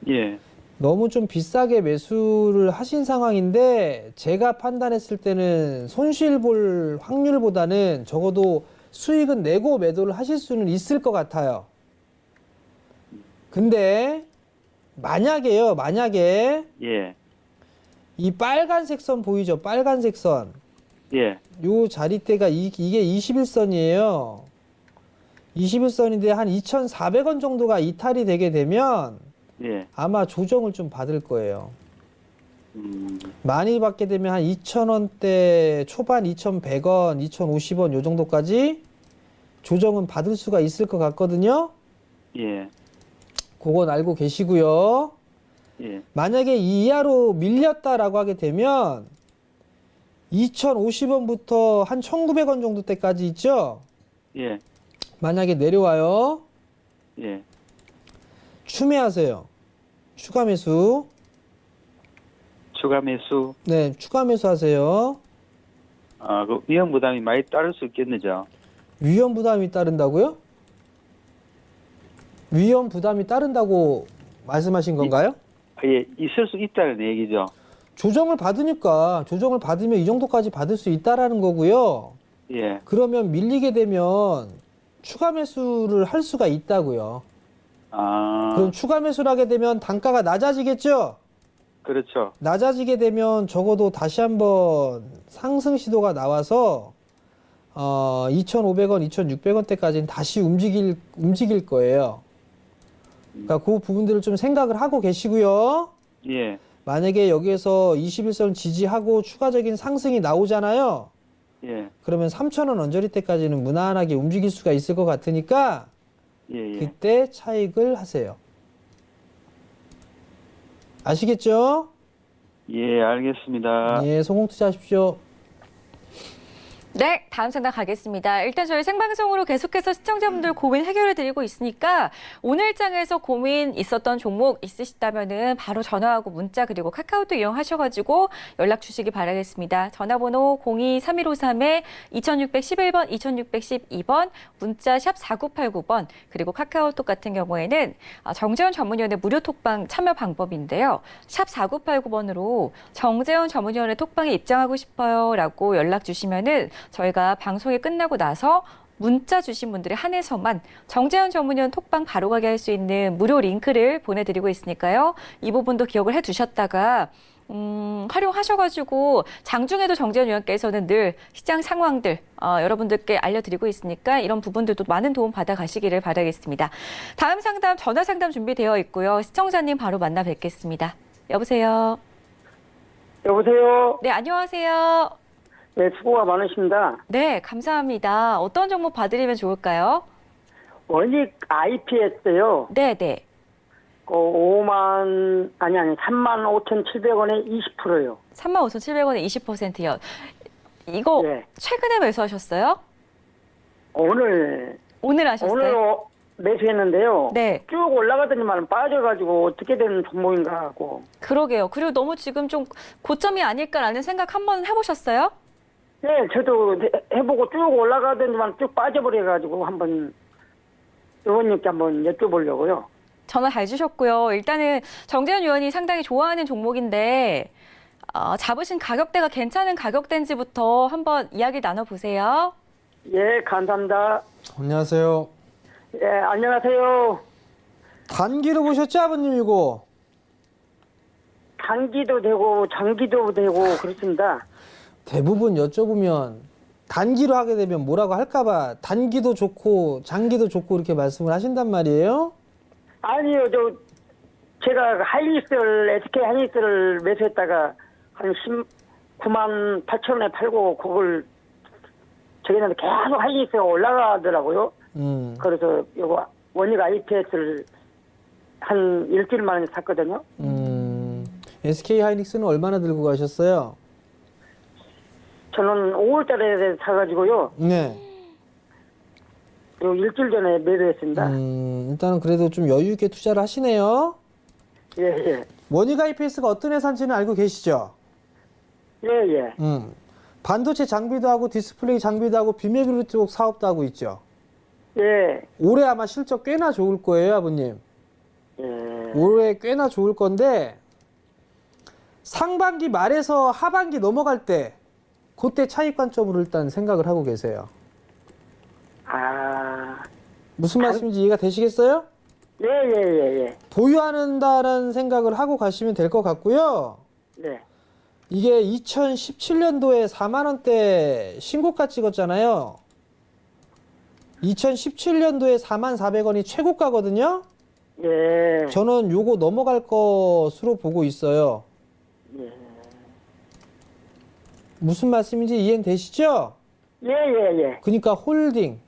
예, 너무 좀 비싸게 매수를 하신 상황인데 제가 판단했을 때는 손실 볼 확률보다는 적어도 수익은 내고 매도를 하실 수는 있을 것 같아요. 근데 만약에 예, 이 빨간색 선 보이죠? 빨간색 선. 예, 요 자리대가 이게 21선이에요. 21선인데 한 2,400원 정도가 이탈이 되게 되면 예. 아마 조정을 좀 받을 거예요. 많이 받게 되면 한 2,000원대 초반 2,100원, 2,050원 요 정도까지 조정은 받을 수가 있을 것 같거든요. 예, 그건 알고 계시고요. 예, 만약에 이 이하로 밀렸다라고 하게 되면 2,050원부터 한 1,900원 정도 때까지 있죠. 예, 만약에 내려와요. 예. 추매하세요. 추가 매수. 추가 매수. 네, 추가 매수하세요. 그 위험 부담이 많이 따를 수 있겠네죠. 위험 부담이 따른다고요? 위험 부담이 따른다고 말씀하신 건가요? 예, 있을 수 있다는 얘기죠. 조정을 받으니까 조정을 받으면 이 정도까지 받을 수 있다라는 거고요. 예, 그러면 밀리게 되면 추가 매수를 할 수가 있다고요. 그럼 추가 매수를 하게 되면 단가가 낮아지겠죠? 그렇죠. 낮아지게 되면 적어도 다시 한번 상승 시도가 나와서 2,500원, 2,600원대까지는 다시 움직일 거예요. 그러니까 그 부분들을 좀 생각을 하고 계시고요. 예, 만약에 여기에서 21선 지지하고 추가적인 상승이 나오잖아요. 예, 그러면 3,000원 언저리 때까지는 무난하게 움직일 수가 있을 것 같으니까 예, 예. 그때 차익을 하세요. 아시겠죠? 예, 알겠습니다. 예, 성공 투자하십시오. 네, 다음 상담 가겠습니다. 일단 저희 생방송으로 계속해서 시청자분들 고민 해결해 드리고 있으니까 오늘 장에서 고민 있었던 종목 있으시다면은 바로 전화하고 문자 그리고 카카오톡 이용하셔가지고 연락 주시기 바라겠습니다. 전화번호 02-3153-2611번, 2612번, 문자 샵 4989번, 그리고 카카오톡 같은 경우에는 정재훈 전문위원회 무료 톡방 참여 방법인데요. 샵 4989번으로 정재훈 전문위원회 톡방에 입장하고 싶어요 라고 연락 주시면은 저희가 방송이 끝나고 나서 문자 주신 분들에 한해서만 정재훈 전문위원 톡방 바로 가게 할 수 있는 무료 링크를 보내드리고 있으니까요. 이 부분도 기억을 해두셨다가 활용하셔가지고 장중에도 정재훈 위원께서는 늘 시장 상황들 여러분들께 알려드리고 있으니까 이런 부분들도 많은 도움 받아가시기를 바라겠습니다. 다음 상담 전화 상담 준비되어 있고요. 시청자님 바로 만나 뵙겠습니다. 여보세요. 여보세요. 네, 안녕하세요. 네, 수고가 많으십니다. 네, 감사합니다. 어떤 정보 봐드리면 좋을까요? 원익 IPS요. 네, 네. 35,700원에 20%요. 35,700원에 20%요. 이거 네. 최근에 매수하셨어요? 오늘 오늘 매수했는데요. 네. 쭉 올라가더니만 빠져가지고 어떻게 된 종목인가 하고. 그러게요. 그리고 너무 지금 좀 고점이 아닐까라는 생각 한번 해보셨어요? 네, 저도 해보고 쭉 올라가더니만 쭉 빠져버려가지고 한번 의원님께 한번 여쭤보려고요. 전화 잘 주셨고요. 일단은 정재훈 의원이 상당히 좋아하는 종목인데 잡으신 가격대가 괜찮은 가격대인지부터 한번 이야기 나눠보세요. 예, 감사합니다. 안녕하세요. 예, 안녕하세요. 단기로 보셨죠, 아버님 이거? 단기도 되고 장기도 되고 그렇습니다. 대부분 여쭤보면 단기로 하게 되면 뭐라고 할까봐 단기도 좋고 장기도 좋고 이렇게 말씀을 하신단 말이에요. 아니요, 제가 SK 하이닉스를 매수했다가 한 19만 8천 원에 팔고 그걸 저기는 계속 하이닉스가 올라가더라고요. 그래서 요거 원익 IPS를 한 일주일 만에 샀거든요. SK 하이닉스는 얼마나 들고 가셨어요? 저는 5월달에 사가지고요. 네. 요 일주일 전에 매도했습니다. 일단은 그래도 좀 여유 있게 투자를 하시네요. 예, 예. 원익 IPS가 어떤 회사인지는 알고 계시죠? 예, 예. 반도체 장비도 하고 디스플레이 장비도 하고 비메모리 쪽 사업도 하고 있죠. 예. 올해 아마 실적 꽤나 좋을 거예요, 아버님. 예. 올해 꽤나 좋을 건데 상반기 말에서 하반기 넘어갈 때 그때 차익 관점으로 일단 생각을 하고 계세요. 무슨 말씀인지 이해가 되시겠어요? 예, 예, 예, 예. 보유한다는 생각을 하고 가시면 될 것 같고요. 네. 이게 2017년도에 4만 원대 신고가 찍었잖아요. 2017년도에 4만 400원이 최고가거든요. 예. 저는 요거 넘어갈 것으로 보고 있어요. 예. 무슨 말씀인지 이해는 되시죠? 예, 예, 예. 그러니까 홀딩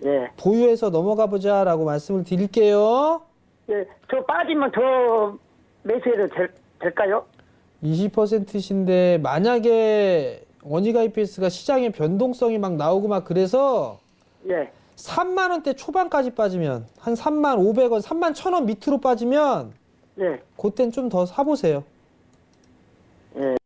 예. 보유해서 넘어가 보자라고 말씀을 드릴게요. 예. 저 빠지면 더 매수해도 될까요? 20%신데 만약에 원익 IPS가 시장에 변동성이 막 나오고 막 그래서 예. 3만 원대 초반까지 빠지면 한 3만 500원, 3만 1,000원 밑으로 빠지면 예. 그땐 좀 더 사보세요. 예.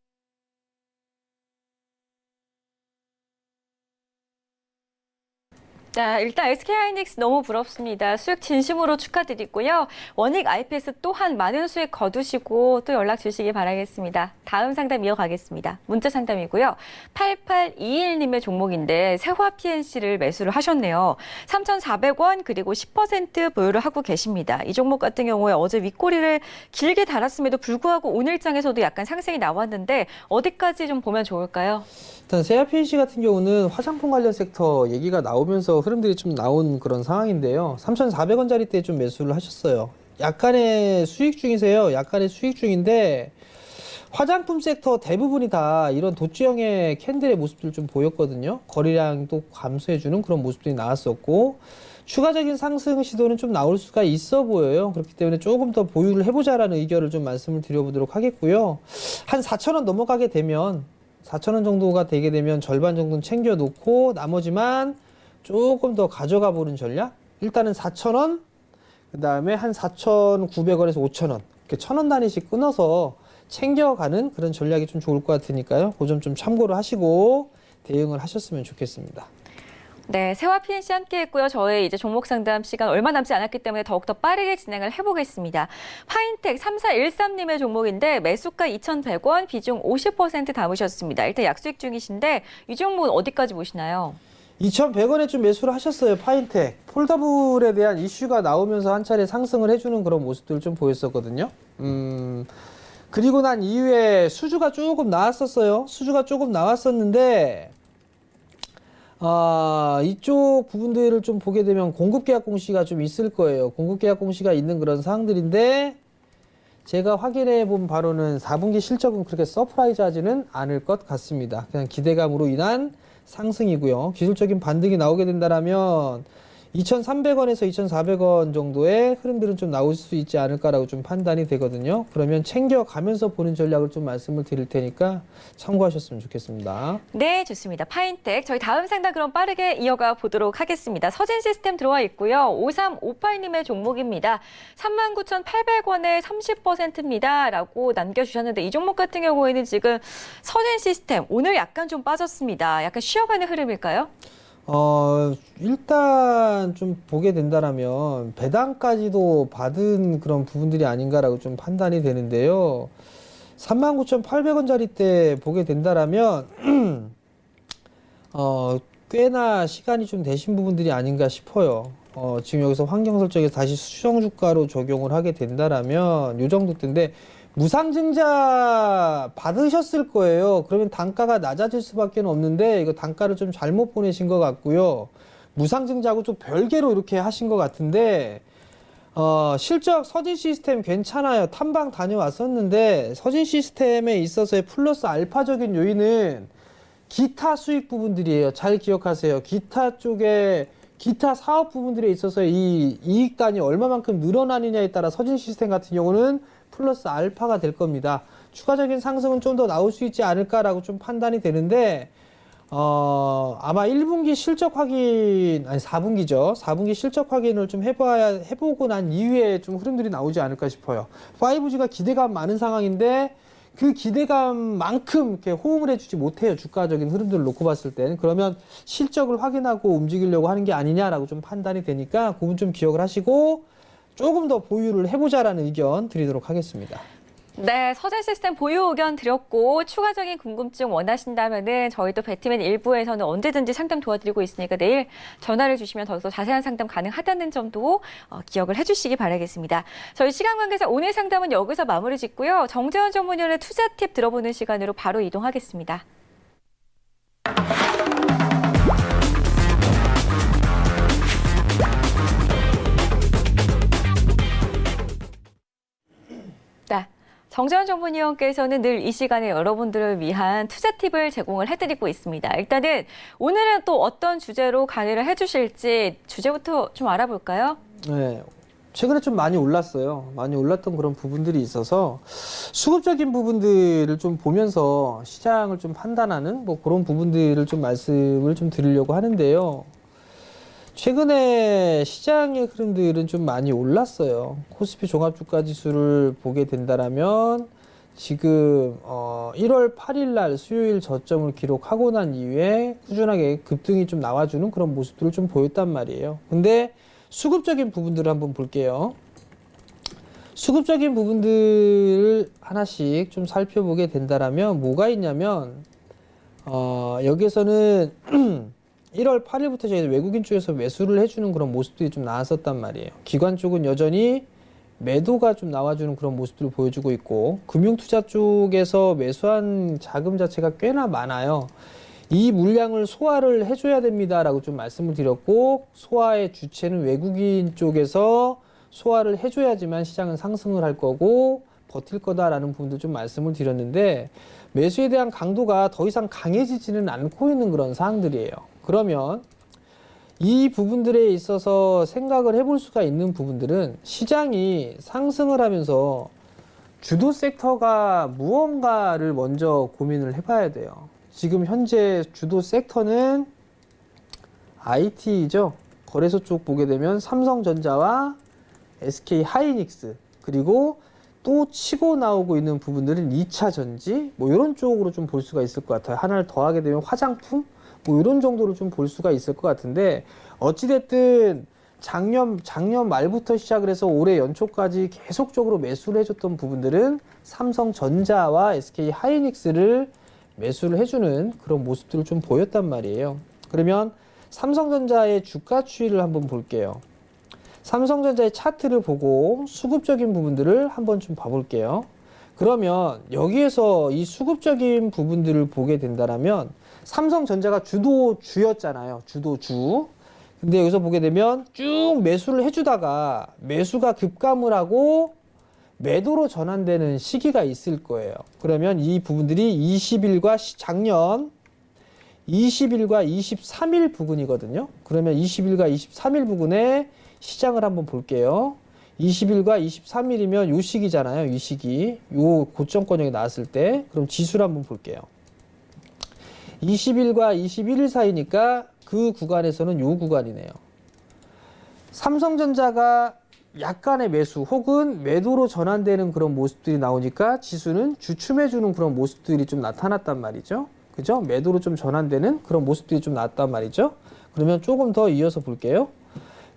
자, 일단 SK하이닉스 너무 부럽습니다. 수익 진심으로 축하드리고요. 원익 IPS 또한 많은 수익 거두시고 또 연락 주시기 바라겠습니다. 다음 상담 이어가겠습니다. 문자 상담이고요. 8821님의 종목인데 세화 PNC를 매수를 하셨네요. 3,400원 그리고 10% 보유를 하고 계십니다. 이 종목 같은 경우에 어제 윗꼬리를 길게 달았음에도 불구하고 오늘장에서도 약간 상승이 나왔는데 어디까지 좀 보면 좋을까요? 일단 세아 PNC 같은 경우는 화장품 관련 섹터 얘기가 나오면서 흐름들이 좀 나온 그런 상황인데요. 3,400원짜리 때 좀 매수를 하셨어요. 약간의 수익 중이세요. 약간의 수익 중인데 화장품 섹터 대부분이 다 이런 도치형의 캔들의 모습들 좀 보였거든요. 거래량도 감소해주는 그런 모습들이 나왔었고 추가적인 상승 시도는 좀 나올 수가 있어 보여요. 그렇기 때문에 조금 더 보유를 해보자라는 의견을 좀 말씀을 드려보도록 하겠고요. 한 4,000원 넘어가게 되면 4,000원 정도가 되게 되면 절반 정도는 챙겨놓고 나머지만 조금 더 가져가 보는 전략. 일단은 4,000원, 그 다음에 한 4,900원에서 5,000원 이렇게 1,000원 단위씩 끊어서 챙겨가는 그런 전략이 좀 좋을 것 같으니까요. 그 점 좀 참고를 하시고 대응을 하셨으면 좋겠습니다. 네, 세화 PNC 함께 했고요. 저의 이제 종목 상담 시간 얼마 남지 않았기 때문에 더욱더 빠르게 진행을 해보겠습니다. 파인텍 3413님의 종목인데 매수가 2,100원, 비중 50% 담으셨습니다. 일단 약수익 중이신데 이 종목은 어디까지 보시나요? 2,100원에 좀 매수를 하셨어요. 파인텍. 폴더블에 대한 이슈가 나오면서 한 차례 상승을 해주는 그런 모습들을 좀 보였었거든요. 그리고 난 이후에 수주가 조금 나왔었어요. 수주가 조금 나왔었는데 이쪽 부분들을 좀 보게 되면 공급계약 공시가 좀 있을 거예요. 공급계약 공시가 있는 그런 사항들인데 제가 확인해 본 바로는 4분기 실적은 그렇게 서프라이즈하지는 않을 것 같습니다. 그냥 기대감으로 인한 상승이고요. 기술적인 반등이 나오게 된다면 2,300원에서 2,400원 정도의 흐름들은 좀 나올 수 있지 않을까라고 좀 판단이 되거든요. 그러면 챙겨가면서 보는 전략을 좀 말씀을 드릴 테니까 참고하셨으면 좋겠습니다. 네, 좋습니다. 파인텍. 저희 다음 상담 그럼 빠르게 이어가 보도록 하겠습니다. 서진 시스템 들어와 있고요. 5358님의 종목입니다. 39,800원에 30%입니다. 라고 남겨주셨는데 이 종목 같은 경우에는 지금 서진 시스템 오늘 약간 좀 빠졌습니다. 약간 쉬어가는 흐름일까요? 일단 좀 보게 된다라면 배당까지도 받은 그런 부분들이 아닌가라고 좀 판단이 되는데요. 39,800원짜리 때 보게 된다라면 꽤나 시간이 좀 되신 부분들이 아닌가 싶어요. 지금 여기서 환경 설정에서 다시 수정 주가로 적용을 하게 된다라면 요 정도 때인데 무상증자 받으셨을 거예요. 그러면 단가가 낮아질 수밖에 없는데 이거 단가를 좀 잘못 보내신 것 같고요. 무상증자하고 좀 별개로 이렇게 하신 것 같은데 실적 서진 시스템 괜찮아요. 탐방 다녀왔었는데 서진 시스템에 있어서의 플러스 알파적인 요인은 기타 수익 부분들이에요. 잘 기억하세요. 기타 쪽에 기타 사업 부분들에 있어서 이 이익단이 얼마만큼 늘어나느냐에 따라 서진 시스템 같은 경우는 플러스 알파가 될 겁니다. 추가적인 상승은 좀 더 나올 수 있지 않을까라고 좀 판단이 되는데 아마 1분기 실적 확인, 아니 4분기죠. 4분기 실적 확인을 좀 해보고 난 이후에 좀 흐름들이 나오지 않을까 싶어요. 5G가 기대감 많은 상황인데 그 기대감만큼 이렇게 호응을 해주지 못해요. 주가적인 흐름들을 놓고 봤을 때는. 그러면 실적을 확인하고 움직이려고 하는 게 아니냐라고 좀 판단이 되니까 그 부분 좀 기억을 하시고 조금 더 보유를 해보자라는 의견 드리도록 하겠습니다. 네, 서진 시스템 보유 의견 드렸고 추가적인 궁금증 원하신다면은 저희 또 배트맨 일부에서는 언제든지 상담 도와드리고 있으니까 내일 전화를 주시면 더욱더 자세한 상담 가능하다는 점도 기억을 해주시기 바라겠습니다. 저희 시간 관계상 오늘 상담은 여기서 마무리 짓고요. 정재원 전문위원의 투자 팁 들어보는 시간으로 바로 이동하겠습니다. 네. 정재원 전문위원께서는 늘 이 시간에 여러분들을 위한 투자 팁을 제공을 해드리고 있습니다. 일단은 오늘은 또 어떤 주제로 강의를 해주실지 주제부터 좀 알아볼까요? 네. 최근에 좀 많이 올랐어요. 많이 올랐던 그런 부분들이 있어서 수급적인 부분들을 좀 보면서 시장을 좀 판단하는 뭐 그런 부분들을 좀 말씀을 좀 드리려고 하는데요. 최근에 시장의 흐름들은 좀 많이 올랐어요. 코스피 종합주가지수를 보게 된다라면 지금 1월 8일 날 수요일 저점을 기록하고 난 이후에 꾸준하게 급등이 좀 나와주는 그런 모습들을 좀 보였단 말이에요. 근데 수급적인 부분들을 한번 볼게요. 수급적인 부분들을 하나씩 좀 살펴보게 된다라면 뭐가 있냐면 여기에서는 1월 8일부터 저희 외국인 쪽에서 매수를 해주는 그런 모습들이 좀 나왔었단 말이에요. 기관 쪽은 여전히 매도가 좀 나와주는 그런 모습들을 보여주고 있고, 금융투자 쪽에서 매수한 자금 자체가 꽤나 많아요. 이 물량을 소화를 해줘야 됩니다라고 좀 말씀을 드렸고, 소화의 주체는 외국인 쪽에서 소화를 해줘야지만 시장은 상승을 할 거고 버틸 거다라는 부분도 좀 말씀을 드렸는데, 매수에 대한 강도가 더 이상 강해지지는 않고 있는 그런 사항들이에요. 그러면 이 부분들에 있어서 생각을 해볼 수가 있는 부분들은, 시장이 상승을 하면서 주도 섹터가 무언가를 먼저 고민을 해봐야 돼요. 지금 현재 주도 섹터는 IT죠. 거래소 쪽 보게 되면 삼성전자와 SK 하이닉스, 그리고 또 치고 나오고 있는 부분들은 2차 전지, 뭐 이런 쪽으로 좀 볼 수가 있을 것 같아요. 하나를 더하게 되면 화장품, 뭐 이런 정도로 좀 볼 수가 있을 것 같은데, 어찌됐든 작년 말부터 시작을 해서 올해 연초까지 계속적으로 매수를 해줬던 부분들은 삼성전자와 SK 하이닉스를 매수를 해주는 그런 모습들을 좀 보였단 말이에요. 그러면 삼성전자의 주가 추이를 한번 볼게요. 삼성전자의 차트를 보고 수급적인 부분들을 한번 좀 봐볼게요. 그러면 여기에서 이 수급적인 부분들을 보게 된다면, 삼성전자가 주도주였잖아요. 주도주. 근데 여기서 보게 되면 쭉 매수를 해주다가 매수가 급감을 하고 매도로 전환되는 시기가 있을 거예요. 그러면 이 부분들이 20일과 작년 20일과 23일 부근이거든요. 그러면 20일과 23일 부근에 시장을 한번 볼게요. 20일과 23일이면 요 시기잖아요. 이 시기. 요 고점권역이 나왔을 때. 그럼 지수를 한번 볼게요. 20일과 21일 사이니까 그 구간에서는 요 구간이네요. 삼성전자가 약간의 매수 혹은 매도로 전환되는 그런 모습들이 나오니까 지수는 주춤해주는 그런 모습들이 좀 나타났단 말이죠. 그죠? 매도로 좀 전환되는 그런 모습들이 좀 나왔단 말이죠. 그러면 조금 더 이어서 볼게요.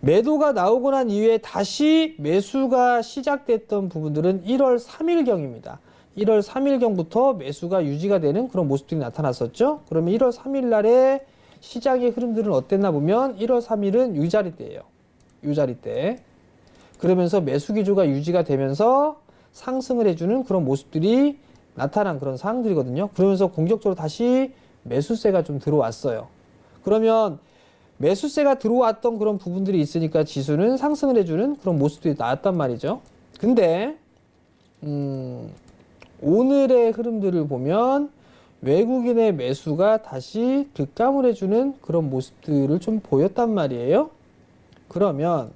매도가 나오고 난 이후에 다시 매수가 시작됐던 부분들은 1월 3일경입니다. 1월 3일경부터 매수가 유지가 되는 그런 모습들이 나타났었죠. 그러면 1월 3일 날에 시장의 흐름들은 어땠나 보면 1월 3일은 이 자리대예요. 이 자리대. 그러면서 매수 기조가 유지가 되면서 상승을 해주는 그런 모습들이 나타난 그런 상황들이거든요. 그러면서 공격적으로 다시 매수세가 좀 들어왔어요. 그러면 매수세가 들어왔던 그런 부분들이 있으니까 지수는 상승을 해주는 그런 모습들이 나왔단 말이죠. 근데 오늘의 흐름들을 보면 외국인의 매수가 다시 급감을 해주는 그런 모습들을 좀 보였단 말이에요. 그러면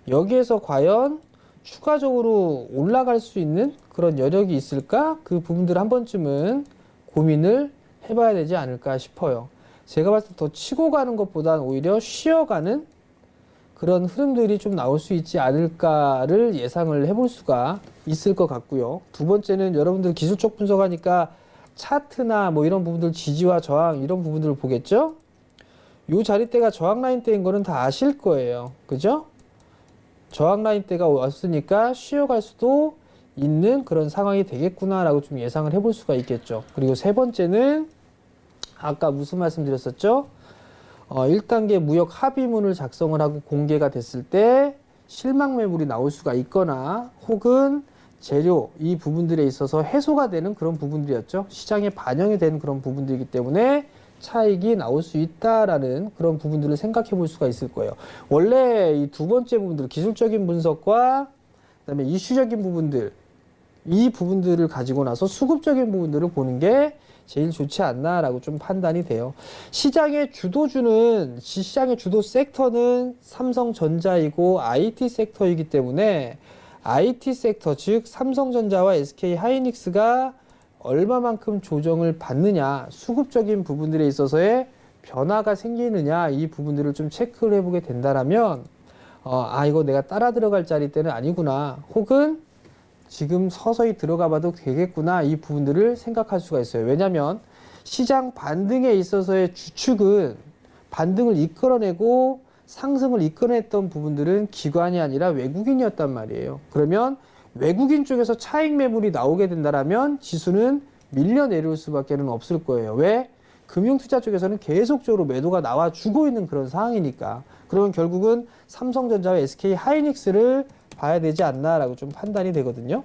여기에서 과연 추가적으로 올라갈 수 있는 그런 여력이 있을까? 그 부분들을 한 번쯤은 고민을 해봐야 되지 않을까 싶어요. 제가 봤을 때 더 치고 가는 것보다는 오히려 쉬어가는 그런 흐름들이 좀 나올 수 있지 않을까를 예상을 해볼 수가 있을 것 같고요. 두 번째는 여러분들 기술적 분석하니까 차트나 뭐 이런 부분들, 지지와 저항 이런 부분들을 보겠죠? 요 자리대가 저항 라인대인 거는 다 아실 거예요. 그죠? 저항 라인대가 왔으니까 쉬어갈 수도 있는 그런 상황이 되겠구나라고 좀 예상을 해볼 수가 있겠죠. 그리고 세 번째는 아까 무슨 말씀 드렸었죠? 1단계 무역 합의문을 작성을 하고 공개가 됐을 때 실망 매물이 나올 수가 있거나 혹은 재료 이 부분들에 있어서 해소가 되는 그런 부분들이었죠. 시장에 반영이 되는 그런 부분들이기 때문에 차익이 나올 수 있다라는 그런 부분들을 생각해 볼 수가 있을 거예요. 원래 이 두 번째 부분들, 기술적인 분석과 그다음에 이슈적인 부분들, 이 부분들을 가지고 나서 수급적인 부분들을 보는 게 제일 좋지 않나라고 좀 판단이 돼요. 시장의 주도주는, 시장의 주도 섹터는 삼성전자이고 IT 섹터이기 때문에 IT 섹터, 즉 삼성전자와 SK 하이닉스가 얼마만큼 조정을 받느냐, 수급적인 부분들에 있어서의 변화가 생기느냐, 이 부분들을 좀 체크를 해보게 된다라면 이거 내가 따라 들어갈 자리 때는 아니구나, 혹은 지금 서서히 들어가 봐도 되겠구나, 이 부분들을 생각할 수가 있어요. 왜냐하면 시장 반등에 있어서의 주축은 반등을 이끌어내고 상승을 이끌어냈던 부분들은 기관이 아니라 외국인이었단 말이에요. 그러면 외국인 쪽에서 차익 매물이 나오게 된다면 지수는 밀려 내려올 수밖에 없을 거예요. 왜? 금융투자 쪽에서는 계속적으로 매도가 나와주고 있는 그런 상황이니까. 그러면 결국은 삼성전자와 SK 하이닉스를 봐야 되지 않나라고 좀 판단이 되거든요.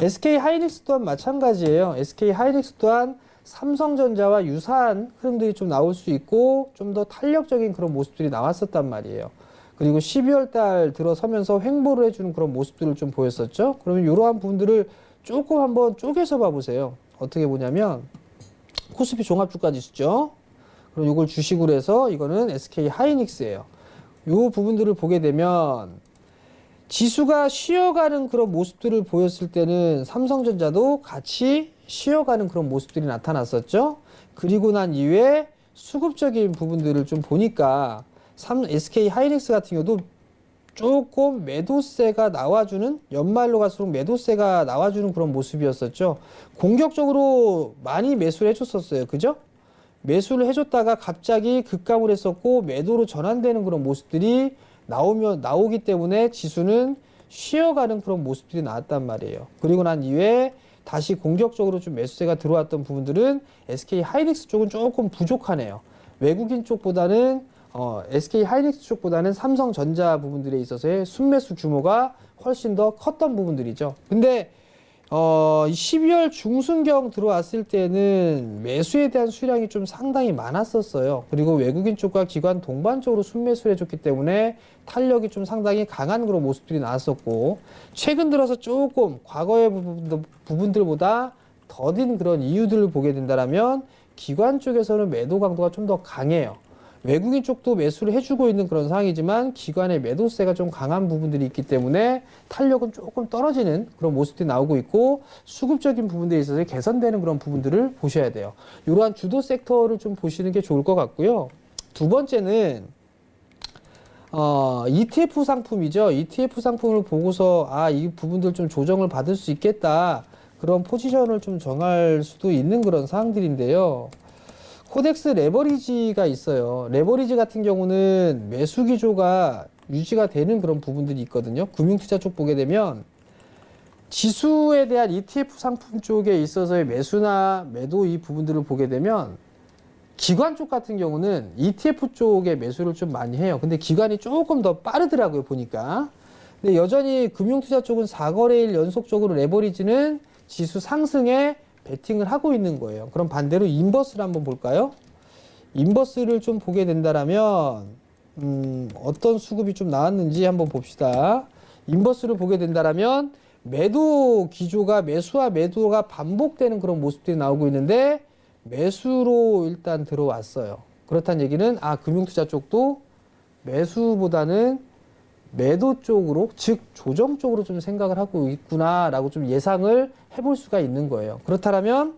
SK 하이닉스 또한 마찬가지예요. SK 하이닉스 또한 삼성전자와 유사한 흐름들이 좀 나올 수 있고 좀 더 탄력적인 그런 모습들이 나왔었단 말이에요. 그리고 12월 달 들어서면서 횡보를 해주는 그런 모습들을 좀 보였었죠. 그러면 이러한 부분들을 조금 한번 쪼개서 봐보세요. 어떻게 보냐면 코스피 종합주가지수죠. 그럼 이걸 주식으로 해서 이거는 SK 하이닉스예요. 이 부분들을 보게 되면 지수가 쉬어가는 그런 모습들을 보였을 때는 삼성전자도 같이 쉬어가는 그런 모습들이 나타났었죠. 그리고 난 이후에 수급적인 부분들을 좀 보니까 SK 하이닉스 같은 경우도 조금 매도세가 나와주는, 연말로 갈수록 매도세가 나와주는 그런 모습이었었죠. 공격적으로 많이 매수를 해줬었어요. 그죠? 매수를 해줬다가 갑자기 급감을 했었고 매도로 전환되는 그런 모습들이 나오기 때문에 지수는 쉬어가는 그런 모습들이 나왔단 말이에요. 그리고 난 이후에 다시 공격적으로 좀 매수세가 들어왔던 부분들은 SK 하이닉스 쪽은 조금 부족하네요. 외국인 쪽보다는 SK 하이닉스 쪽보다는 삼성전자 부분들에 있어서의 순매수 규모가 훨씬 더 컸던 부분들이죠. 근데 12월 중순경 들어왔을 때는 매수에 대한 수량이 좀 상당히 많았었어요. 그리고 외국인 쪽과 기관 동반적으로 순매수를 해줬기 때문에 탄력이 좀 상당히 강한 그런 모습들이 나왔었고, 최근 들어서 조금 과거의 부분들보다 더딘 그런 이유들을 보게 된다면 기관 쪽에서는 매도 강도가 좀 더 강해요. 외국인 쪽도 매수를 해주고 있는 그런 상황이지만 기관의 매도세가 좀 강한 부분들이 있기 때문에 탄력은 조금 떨어지는 그런 모습들이 나오고 있고, 수급적인 부분들에 있어서 개선되는 그런 부분들을 보셔야 돼요. 이러한 주도 섹터를 좀 보시는 게 좋을 것 같고요. 두 번째는 ETF 상품이죠. ETF 상품을 보고서 이 부분들 좀 조정을 받을 수 있겠다, 그런 포지션을 좀 정할 수도 있는 그런 사항들인데요. 코덱스 레버리지가 있어요. 레버리지 같은 경우는 매수 기조가 유지가 되는 그런 부분들이 있거든요. 금융투자 쪽 보게 되면 지수에 대한 ETF 상품 쪽에 있어서의 매수나 매도 이 부분들을 보게 되면 기관 쪽 같은 경우는 ETF 쪽에 매수를 좀 많이 해요. 근데 기관이 조금 더 빠르더라고요, 보니까. 근데 여전히 금융투자 쪽은 4거래일 연속적으로 레버리지는 지수 상승에 베팅을 하고 있는 거예요. 그럼 반대로 인버스를 한번 볼까요? 인버스를 좀 보게 된다면 어떤 수급이 좀 나왔는지 한번 봅시다. 인버스를 보게 된다면 매도 기조가, 매수와 매도가 반복되는 그런 모습들이 나오고 있는데 매수로 일단 들어왔어요. 그렇다는 얘기는 금융투자 쪽도 매수보다는 매도 쪽으로, 즉 조정 쪽으로 좀 생각을 하고 있구나라고 좀 예상을 해볼 수가 있는 거예요. 그렇다면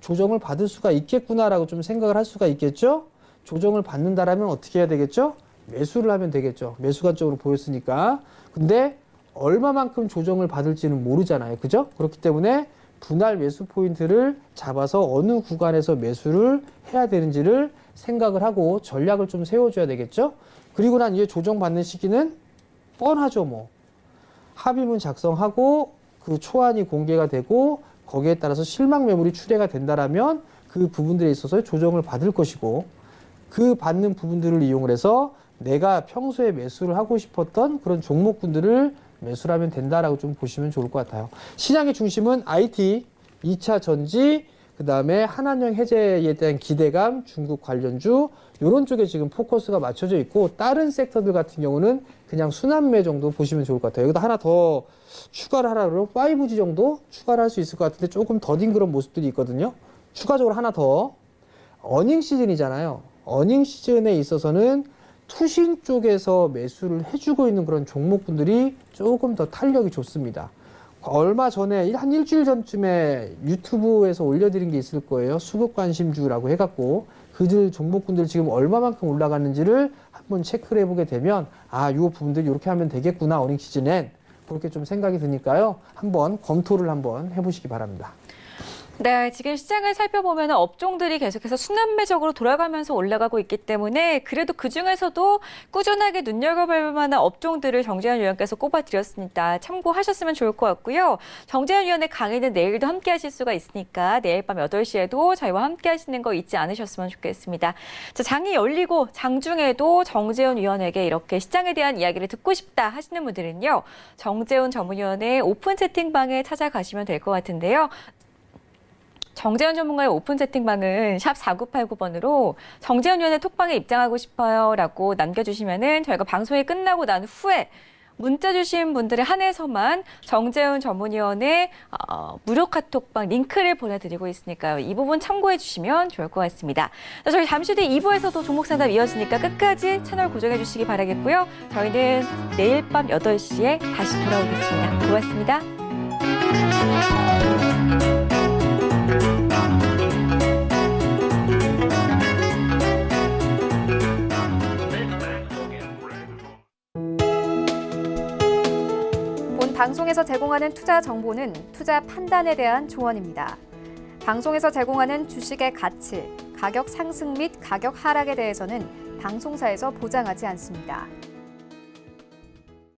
조정을 받을 수가 있겠구나라고 좀 생각을 할 수가 있겠죠. 조정을 받는다라면 어떻게 해야 되겠죠? 매수를 하면 되겠죠. 매수 관점으로 보였으니까. 근데 얼마만큼 조정을 받을지는 모르잖아요. 그죠? 그렇기 때문에 분할 매수 포인트를 잡아서 어느 구간에서 매수를 해야 되는지를 생각을 하고 전략을 좀 세워줘야 되겠죠. 그리고 난 이후에 조정받는 시기는 뻔하죠. 뭐 합의문 작성하고 그 초안이 공개가 되고 거기에 따라서 실망 매물이 출회가 된다라면 그 부분들에 있어서 조정을 받을 것이고, 그 받는 부분들을 이용을 해서 내가 평소에 매수를 하고 싶었던 그런 종목군들을 매수를 하면 된다라고 좀 보시면 좋을 것 같아요. 시장의 중심은 IT, 2차 전지, 그 다음에 한한령 해제에 대한 기대감, 중국 관련주, 이런 쪽에 지금 포커스가 맞춰져 있고, 다른 섹터들 같은 경우는 그냥 순환매 정도 보시면 좋을 것 같아요. 여기다 하나 더 추가를 하라고 5G 정도 추가를 할 수 있을 것 같은데 조금 더딘 그런 모습들이 있거든요. 추가적으로 하나 더, 어닝 시즌이잖아요. 어닝 시즌에 있어서는 투신 쪽에서 매수를 해주고 있는 그런 종목분들이 조금 더 탄력이 좋습니다. 얼마 전에 한 일주일 전쯤에 유튜브에서 올려드린 게 있을 거예요. 수급관심주라고 해갖고 그들 종목군들 지금 얼마만큼 올라갔는지를 한번 체크를 해보게 되면 이 부분들 이렇게 하면 되겠구나, 어닝 시즌엔. 그렇게 좀 생각이 드니까요. 한번 검토를 한번 해보시기 바랍니다. 네, 지금 시장을 살펴보면 업종들이 계속해서 순환매적으로 돌아가면서 올라가고 있기 때문에 그래도 그중에서도 꾸준하게 눈여겨볼 만한 업종들을 정재현 위원께서 꼽아드렸으니까 참고하셨으면 좋을 것 같고요. 정재현 위원의 강의는 내일도 함께 하실 수가 있으니까 내일 밤 8시에도 저희와 함께 하시는 거 잊지 않으셨으면 좋겠습니다. 자, 장이 열리고 장중에도 정재현 위원에게 이렇게 시장에 대한 이야기를 듣고 싶다 하시는 분들은요. 정재훈 전문위원의 오픈 채팅방에 찾아가시면 될 것 같은데요. 정재현 전문가의 오픈 채팅방은 샵 4989번으로 정재현 위원의 톡방에 입장하고 싶어요 라고 남겨주시면은 저희가 방송이 끝나고 난 후에 문자 주신 분들에 한해서만 정재훈 전문위원의 무료 카톡방 링크를 보내드리고 있으니까요. 이 부분 참고해 주시면 좋을 것 같습니다. 자, 저희 잠시 뒤 2부에서도 종목 상담 이어지니까 끝까지 채널 고정해 주시기 바라겠고요. 저희는 내일 밤 8시에 다시 돌아오겠습니다. 고맙습니다. 본 방송에서 제공하는 투자 정보는 투자 판단에 대한 조언입니다. 방송에서 제공하는 주식의 가치, 가격 상승 및 가격 하락에 대해서는 방송사에서 보장하지 않습니다.